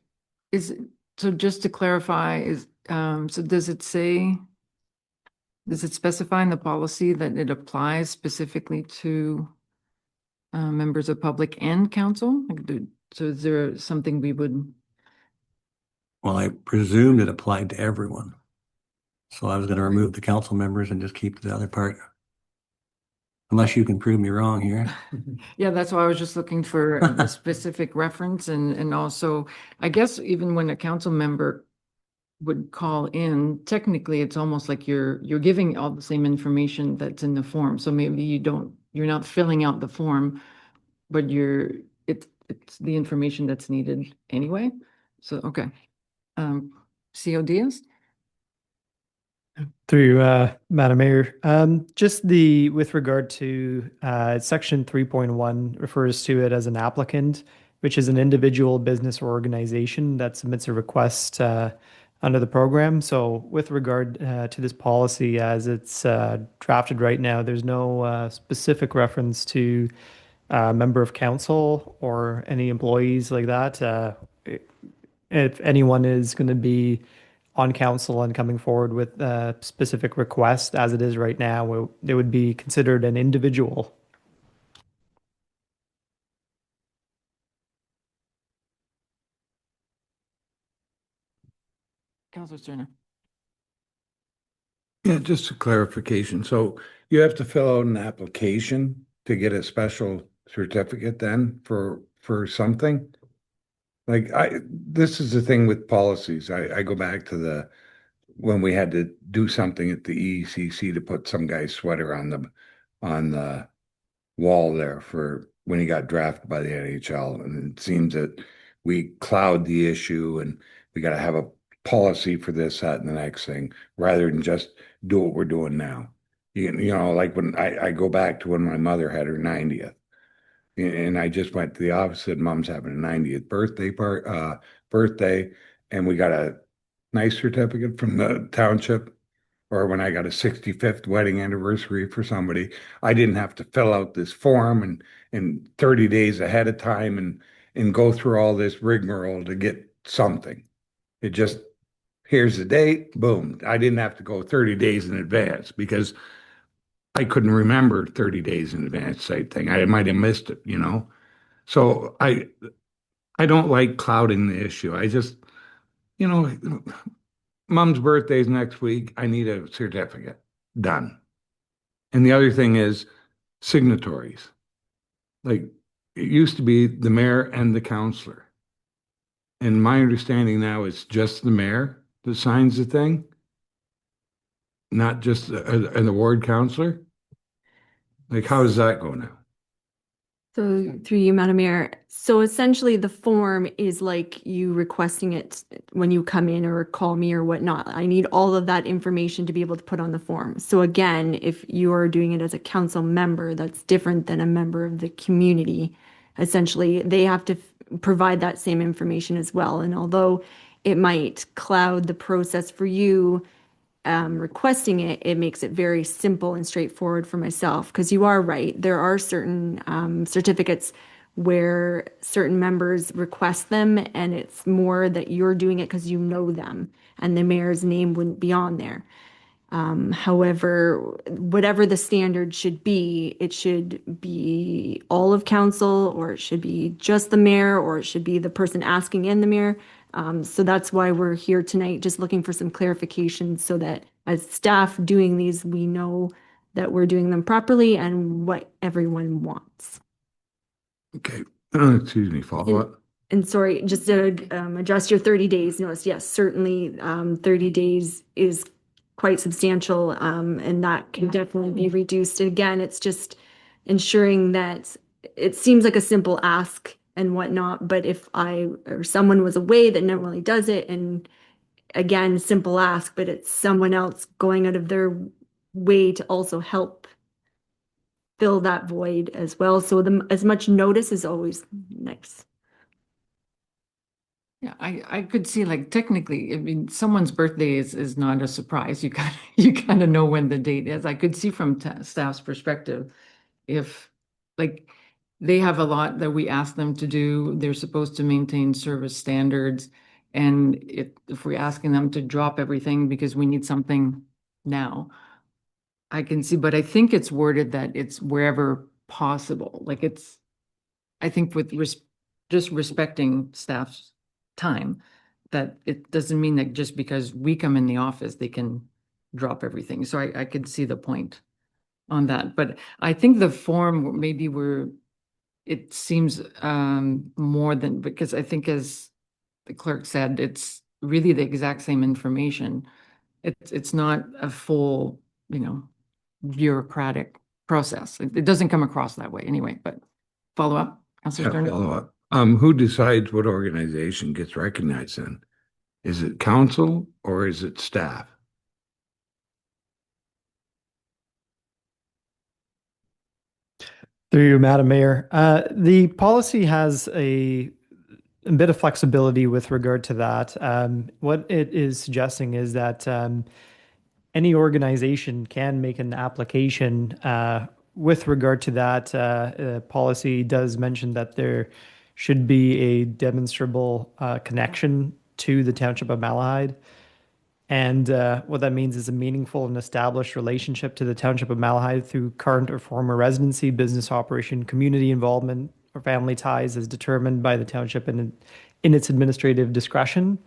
So just to clarify, so does it specify in the policy that it applies specifically to members of public and council? So is there something we would? Well, I presumed it applied to everyone. So I was going to remove the council members and just keep the other part. Unless you can prove me wrong here. Yeah, that's why I was just looking for a specific reference and also, I guess even when a council member would call in, technically it's almost like you're giving all the same information that's in the form. So maybe you're not filling out the form, but it's the information that's needed anyway. So, okay. CO Diaz? Through Madam Mayor, just with regard to section 3.1 refers to it as an applicant, which is an individual, business, or organization that submits a request under the program. So with regard to this policy as it's drafted right now, there's no specific reference to a member of council or any employees like that. If anyone is going to be on council and coming forward with a specific request as it is right now, it would be considered an individual. Councillor Cerna. Yeah, just a clarification. So you have to fill out an application to get a special certificate then for something? Like this is the thing with policies. I go back to when we had to do something at the EECC to put some guy's sweater on the wall there for when he got drafted by the NHL. And it seems that we cloud the issue and we got to have a policy for this, that, and the next thing, rather than just do what we're doing now. You know, like when I go back to when my mother had her 90th. And I just went to the office, said, Mom's having a 90th birthday, and we got a nice certificate from the township. Or when I got a 65th wedding anniversary for somebody, I didn't have to fill out this form and 30 days ahead of time and go through all this rigmarole to get something. It just, here's the date, boom. I didn't have to go 30 days in advance because I couldn't remember 30 days in advance type thing. I might have missed it, you know? So I don't like clouding the issue. I just, you know, Mom's birthday's next week. I need a certificate. Done. And the other thing is signatories. Like it used to be the mayor and the councillor. And my understanding now is just the mayor that signs the thing, not just an award counselor. Like, how does that go now? So through you, Madam Mayor, so essentially the form is like you requesting it when you come in or call me or whatnot. I need all of that information to be able to put on the form. So again, if you are doing it as a council member, that's different than a member of the community. Essentially, they have to provide that same information as well. And although it might cloud the process for you, requesting it, it makes it very simple and straightforward for myself. Because you are right, there are certain certificates where certain members request them, and it's more that you're doing it because you know them, and the mayor's name wouldn't be on there. However, whatever the standard should be, it should be all of council, or it should be just the mayor, or it should be the person asking in the mayor. So that's why we're here tonight, just looking for some clarification so that as staff doing these, we know that we're doing them properly and what everyone wants. Okay. Excuse me, follow up. And sorry, just to address your 30 days notice, yes, certainly 30 days is quite substantial, and that can definitely be reduced. Again, it's just ensuring that it seems like a simple ask and whatnot, but if I or someone was away that never really does it, and again, simple ask, but it's someone else going out of their way to also help fill that void as well. So as much notice is always nice. Yeah, I could see, like, technically, I mean, someone's birthday is not a surprise. You kind of know when the date is. I could see from staff's perspective, if, like, they have a lot that we ask them to do, they're supposed to maintain service standards. And if we're asking them to drop everything because we need something now, I can see, but I think it's worded that it's wherever possible. Like I think with just respecting staff's time, that it doesn't mean that just because we come in the office, they can drop everything. So I could see the point on that. But I think the form maybe it seems more than, because I think as the clerk said, it's really the exact same information. It's not a full, bureaucratic process. It doesn't come across that way anyway, but follow up, Councilor Stern. Follow up. Who decides what organization gets recognized then? Is it council or is it staff? Through you, Madam Mayor. The policy has a bit of flexibility with regard to that. What it is suggesting is that any organization can make an application. With regard to that, policy does mention that there should be a demonstrable connection to the Township of Malahide. And what that means is a meaningful and established relationship to the Township of Malahide through current or former residency, business operation, community involvement, or family ties as determined by the Township in its administrative discretion.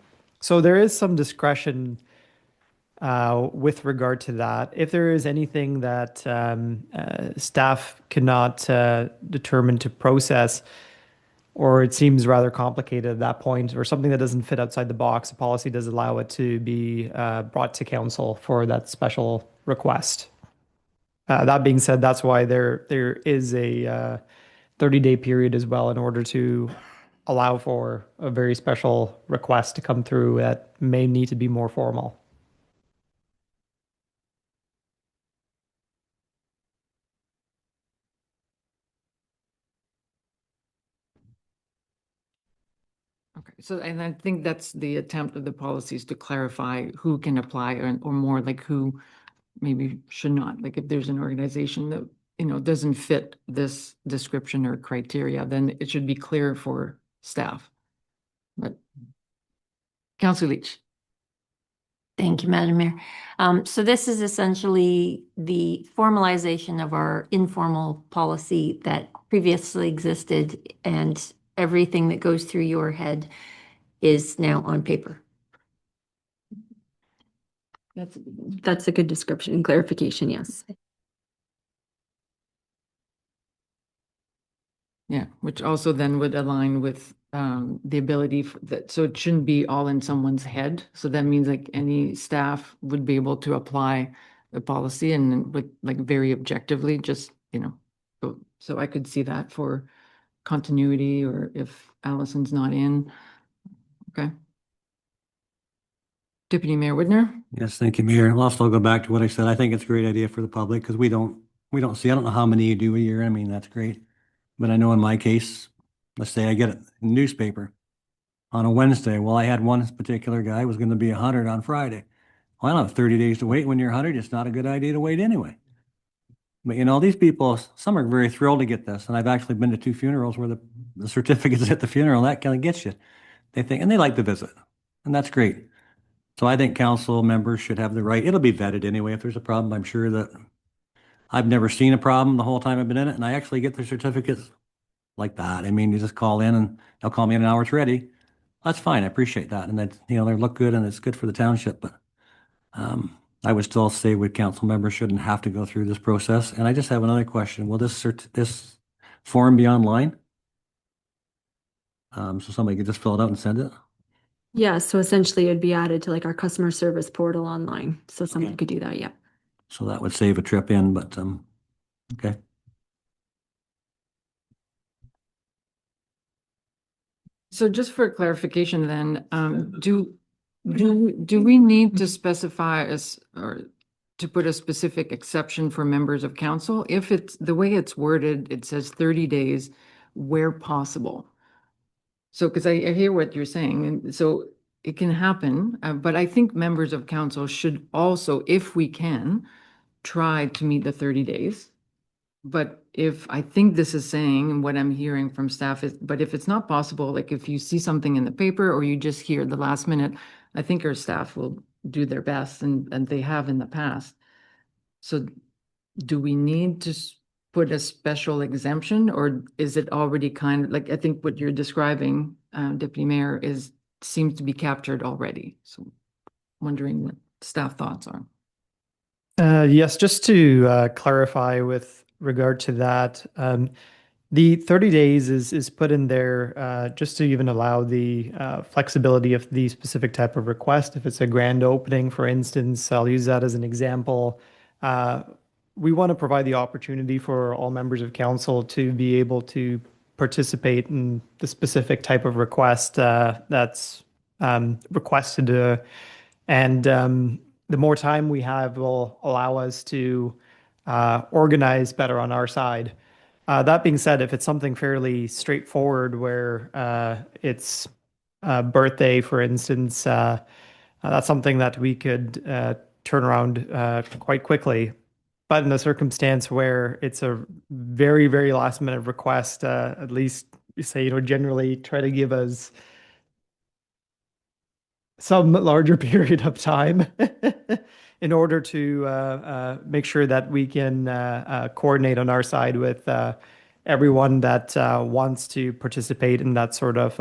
So there is some discretion with regard to that. If there is anything that staff cannot determine to process, or it seems rather complicated at that point, or something that doesn't fit outside the box, the policy does allow it to be brought to council for that special request. That being said, that's why there is a 30-day period as well in order to allow for a very special request to come through that may need to be more formal. Okay, so, and I think that's the attempt of the policies to clarify who can apply or more like who maybe should not. Like if there's an organization that, doesn't fit this description or criteria, then it should be clear for staff. But Councillor Leach. Thank you, Madam Mayor. So this is essentially the formalization of our informal policy that previously existed, and everything that goes through your head is now on paper. That's a good description and clarification, yes. Yeah, which also then would align with the ability that, so it shouldn't be all in someone's head. So that means like any staff would be able to apply the policy and with like very objectively, just, so I could see that for continuity or if Allison's not in. Okay. Deputy Mayor Widner? Yes, thank you, Mayor. I'll also go back to what I said. I think it's a great idea for the public because we don't see, I don't know how many you do a year. I mean, that's great. But I know in my case, let's say I get a newspaper on a Wednesday. Well, I had one particular guy was going to be 100 on Friday. Well, I don't have 30 days to wait. When you're 100, it's not a good idea to wait anyway. But these people, some are very thrilled to get this. And I've actually been to 2 funerals where the certificate's at the funeral, that kind of gets you. They think, and they like to visit. And that's great. So I think council members should have the right, it'll be vetted anyway. If there's a problem, I'm sure that I've never seen a problem the whole time I've been in it. And I actually get their certificates like that. I mean, you just call in and they'll call me in an hour, it's ready. That's fine. I appreciate that. And that, they look good and it's good for the township. But I would still say with council members shouldn't have to go through this process. And I just have another question. Will this form be online? So somebody could just fill it out and send it? Yeah, so essentially it'd be added to like our customer service portal online. So someone could do that, yeah. So that would save a trip in, but okay. So just for clarification then, do we need to specify or to put a specific exception for members of council? If it's the way it's worded, it says 30 days where possible. So, because I hear what you're saying, and so it can happen, but I think members of council should also, if we can, try to meet the 30 days. But if I think this is saying, and what I'm hearing from staff is, but if it's not possible, like if you see something in the paper or you just hear the last minute, I think our staff will do their best and they have in the past. So do we need to put a special exemption, or is it already kind of like, I think what you're describing, Deputy Mayor, seems to be captured already. So wondering what staff thoughts are. Yes, just to clarify with regard to that, the 30 days is put in there just to even allow the flexibility of the specific type of request. If it's a grand opening, for instance, I'll use that as an example. We want to provide the opportunity for all members of council to be able to participate in the specific type of request that's requested. And the more time we have will allow us to organize better on our side. That being said, if it's something fairly straightforward where it's a birthday, for instance, that's something that we could turn around quite quickly. But in a circumstance where it's a very, very last minute request, at least say, generally try to give us some larger period of time in order to make sure that we can coordinate on our side with everyone that wants to participate in that sort of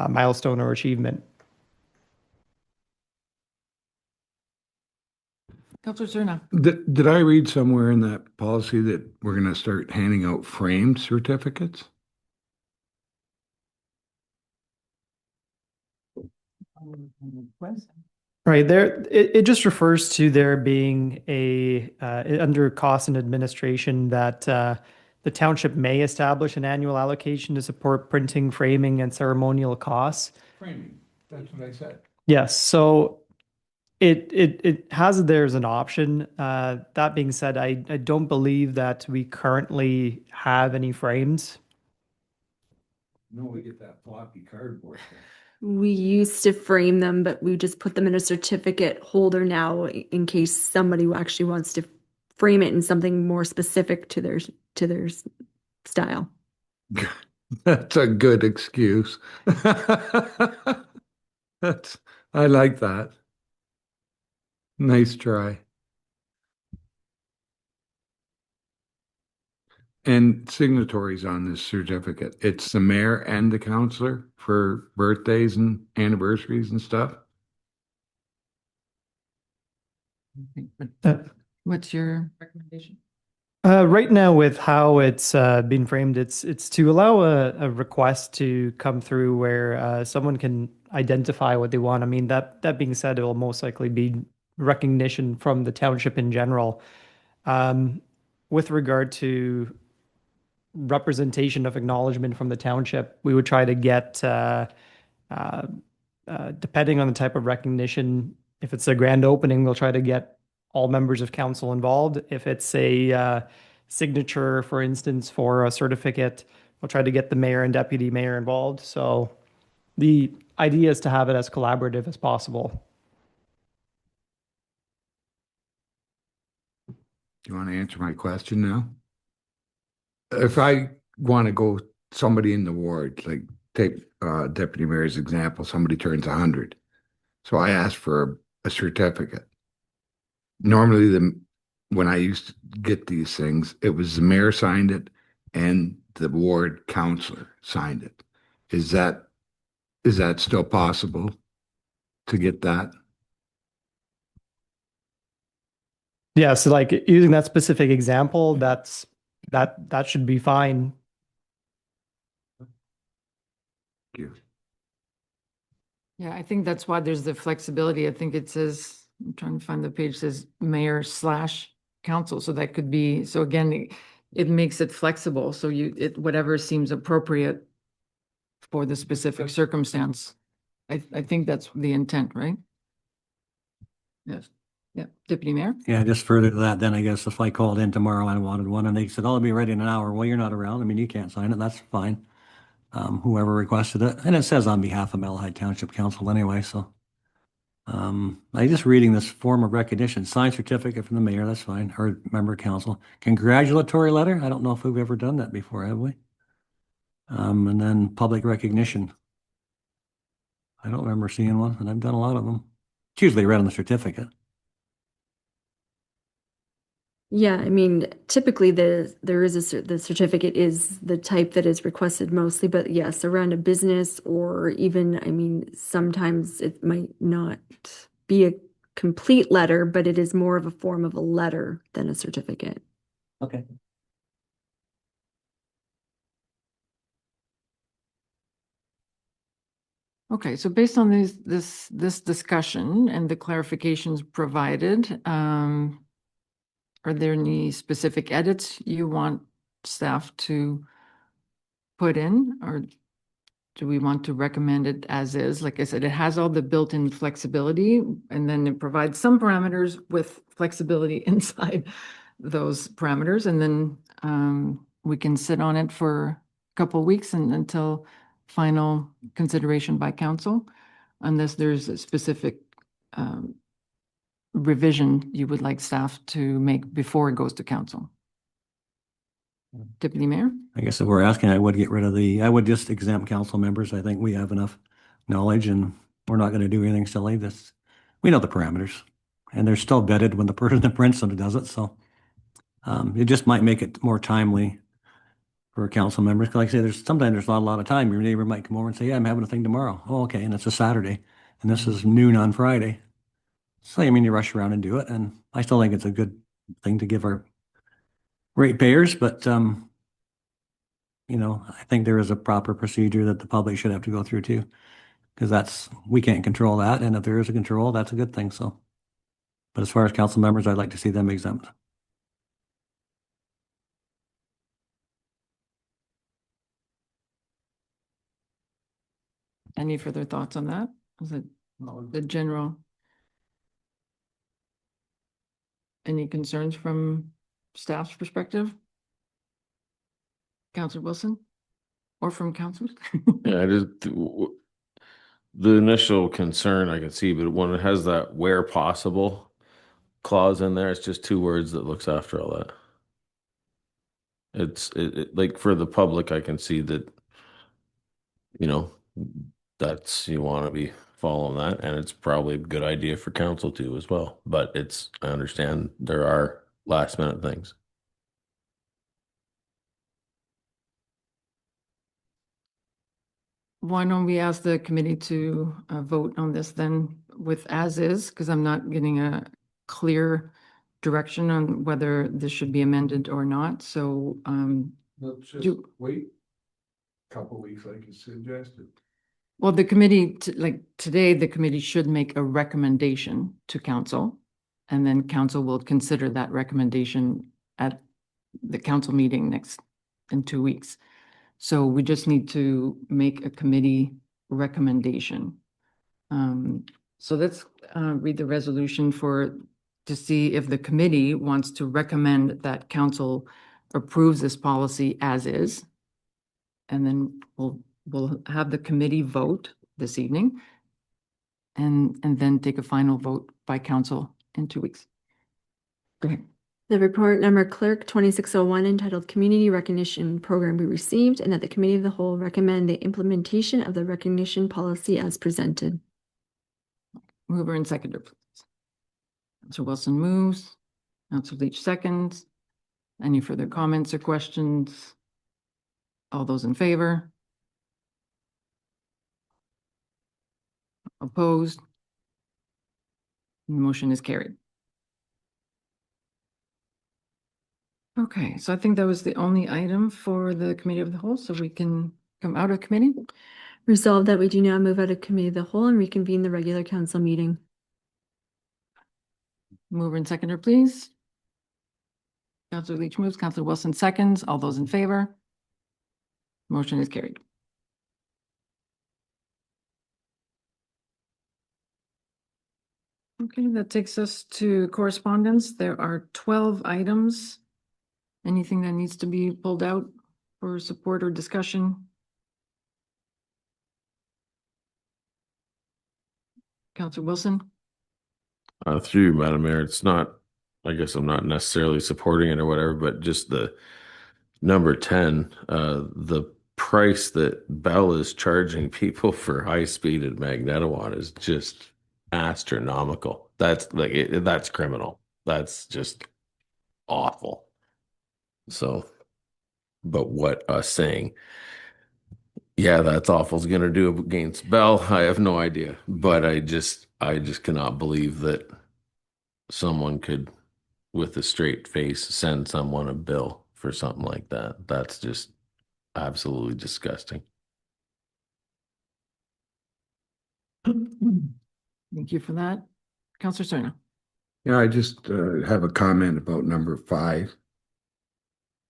milestone or achievement. Councillor Cerna. Did I read somewhere in that policy that we're going to start handing out framed certificates? Right there, it just refers to there being under cost and administration that the township may establish an annual allocation to support printing, framing, and ceremonial costs. Framing, that's what I said. Yes, so it has there as an option. That being said, I don't believe that we currently have any frames. No, we get that floppy cardboard thing. We used to frame them, but we just put them in a certificate holder now in case somebody actually wants to frame it in something more specific to their style. That's a good excuse. I like that. Nice try. And signatories on this certificate. It's the mayor and the councillor for birthdays and anniversaries and stuff. What's your recommendation? Right now, with how it's been framed, it's to allow a request to come through where someone can identify what they want. I mean, that being said, it will most likely be recognition from the township in general. With regard to representation of acknowledgement from the township, we would try to get, depending on the type of recognition, if it's a grand opening, we'll try to get all members of council involved. If it's a signature, for instance, for a certificate, we'll try to get the mayor and deputy mayor involved. So the idea is to have it as collaborative as possible. Do you want to answer my question now? If I want to go somebody in the ward, like take deputy mayor's example, somebody turns 100. So I ask for a certificate. Normally, when I used to get these things, it was the mayor signed it and the ward councillor signed it. Is that still possible to get that? Yeah, so like using that specific example, that should be fine. Thank you. Yeah, I think that's why there's the flexibility. I think it says, I'm trying to find the page, says mayor/council. So that could be, so again, it makes it flexible. So whatever seems appropriate for the specific circumstance. I think that's the intent, right? Yes. Yeah, Deputy Mayor? Yeah, just further to that, then I guess if I called in tomorrow and I wanted one and they said, oh, it'll be ready in an hour. Well, you're not around. I mean, you can't sign it. That's fine. Whoever requested it. And it says on behalf of Malahide Township Council anyway, so. I just reading this form of recognition, signed certificate from the mayor, that's fine, or member of council. Congratulatory letter. I don't know if we've ever done that before, have we? And then public recognition. I don't remember seeing one, and I've done a lot of them. It's usually read on the certificate. Yeah, I mean, typically the certificate is the type that is requested mostly, but yes, around a business or even, I mean, sometimes it might not be a complete letter, but it is more of a form of a letter than a certificate. Okay. Okay, so based on this discussion and the clarifications provided, are there any specific edits you want staff to put in, or do we want to recommend it as is? Like I said, it has all the built-in flexibility, and then it provides some parameters with flexibility inside those parameters, and then we can sit on it for a couple of weeks and until final consideration by council, unless there's a specific revision you would like staff to make before it goes to council. Deputy Mayor? I guess if we're asking, I would get rid of I would just exempt council members. I think we have enough knowledge and we're not going to do anything silly. We know the parameters and they're still vetted when the person that prints them does it. So it just might make it more timely for council members. 'Cause like I say, sometimes there's not a lot of time. Your neighbor might come over and say, yeah, I'm having a thing tomorrow. Oh, okay. And it's a Saturday and this is noon on Friday. So, I mean, you rush around and do it, and I still think it's a good thing to give our ratepayers, but, you know, I think there is a proper procedure that the public should have to go through too. Because we can't control that, and if there is a control, that's a good thing, so. But as far as council members, I'd like to see them exempt. Any further thoughts on that? Was it the general? Any concerns from staff's perspective? Councillor Wilson? Or from council? Yeah, I just, the initial concern I can see, but when it has that where possible clause in there, it's just two words that looks after all that. Like for the public, I can see that, you know, that's, you want to be following that, and it's probably a good idea for council too as well. But I understand there are last minute things. Why don't we ask the committee to vote on this then with as is, because I'm not getting a clear direction on whether this should be amended or not, so Let's just do- wait a couple weeks like you suggested. well, the committee, like today, the committee should make a recommendation to council, and then council will consider that recommendation at the council meeting in 2 weeks. So we just need to make a committee recommendation. So let's read the resolution to see if the committee wants to recommend that council approves this policy as is. And then we'll have the committee vote this evening and then take a final vote by council in 2 weeks. Go ahead. The report number clerk 2601 entitled Community Recognition Program be received and that the Committee of the Whole recommend the implementation of the recognition policy as presented. Mover and seconder, please. Councilor Wilson moves. Councilor Leach seconds. Any further comments or questions? All those in favor? Opposed? Motion is carried. Okay, so I think that was the only item for the Committee of the Whole, so we can come out of committee. Resolved that we do now move out of Committee of the Whole and reconvene the regular council meeting. Mover and seconder, please. Councilor Leach moves, Councilor Wilson seconds. All those in favor? Motion is carried. Okay, that takes us to correspondence. There are 12 items. Anything that needs to be pulled out for support or discussion? Councilor Wilson? Through you, Madam Mayor, it's not, I guess I'm not necessarily supporting it or whatever, but just the number 10, the price that Bell is charging people for high speed at Magnetawan is just astronomical. That's that's criminal. That's just awful. So, but what us saying, yeah, that's awful is going to do against Bell, I have no idea. But I just cannot believe that someone could, with a straight face, send someone a bill for something like that. That's just absolutely disgusting. Thank you for that. Councilor Cerna. Yeah, I just have a comment about number 5.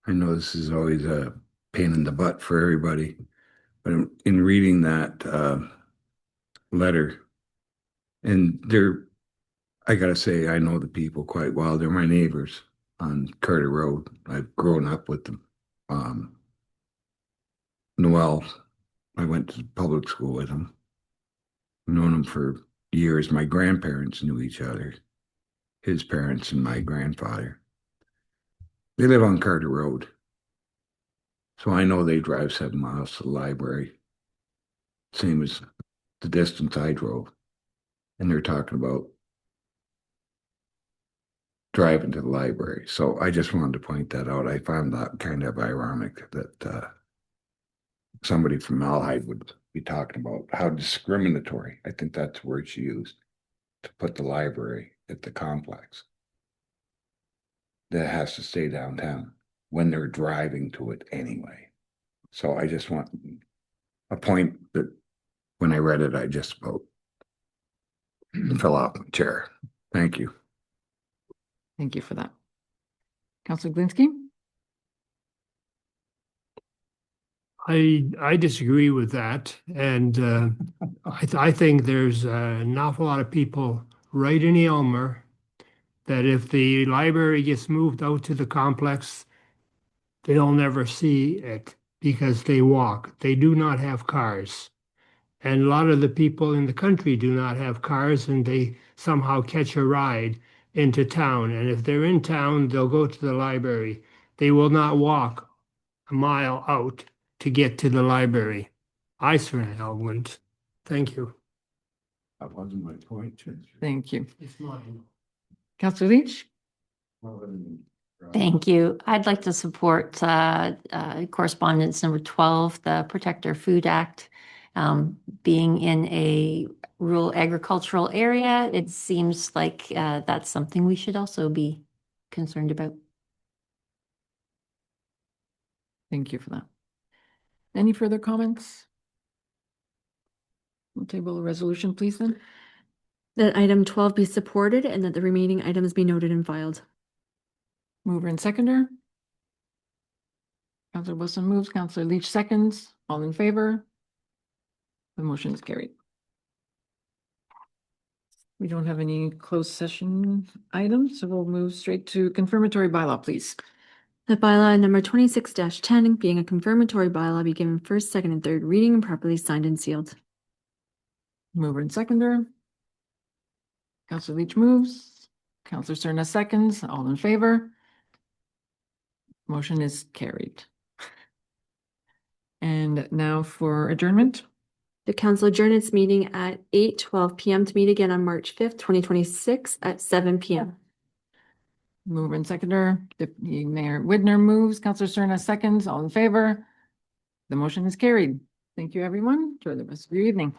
I know this is always a pain in the butt for everybody, but in reading that letter, and I gotta say, I know the people quite well. They're my neighbors on Carter Road. I've grown up with them. Noel, I went to public school with him. I've known him for years. My grandparents knew each other, his parents and my grandfather. They live on Carter Road. So I know they drive 7 miles to the library, same as the distance I drove. And they're talking about driving to the library. So I just wanted to point that out. I found that kind of ironic that somebody from Malahide would be talking about how discriminatory. I think that's the word she used. to put the library at the complex. That has to stay downtown when they're driving to it anyway. So I just want a point that when I read it, I just about fell off my chair. Thank you. Thank you for that. Councillor Glinski? I disagree with that, and I think there's an awful lot of people right in Aylmer that if the library gets moved out to the complex, they'll never see it because they walk. They do not have cars. And a lot of the people in the country do not have cars, and they somehow catch a ride into town. And if they're in town, they'll go to the library. They will not walk a mile out to get to the library. I certainly wouldn't. Thank you. That wasn't my point. Thank you. It's not. Councillor Leach? Thank you. I'd like to support correspondence number 12, the Protect Our Food Act. Being in a rural agricultural area, it seems like that's something we should also be concerned about. Thank you for that. Any further comments? We'll table a resolution, please, then. That item 12 be supported and that the remaining items be noted and filed. Mover and seconder. Councillor Wilson moves, Councillor Leach seconds. All in favor? The motion is carried. We don't have any closed session items, so we'll move straight to confirmatory bylaw, please. That bylaw number 26-10, being a confirmatory bylaw, be given first, second, and third reading and properly signed and sealed. Mover and seconder. Councillor Leach moves. Councillor Cerna seconds. All in favor? Motion is carried. And now for adjournment. The council adjourned its meeting at 8:12 p.m. to meet again on March 5th, 2026 at 7 p.m. Mover and seconder. Deputy Mayor Widner moves. Councillor Cerna seconds. All in favor? The motion is carried. Thank you, everyone. Enjoy the rest of your evening.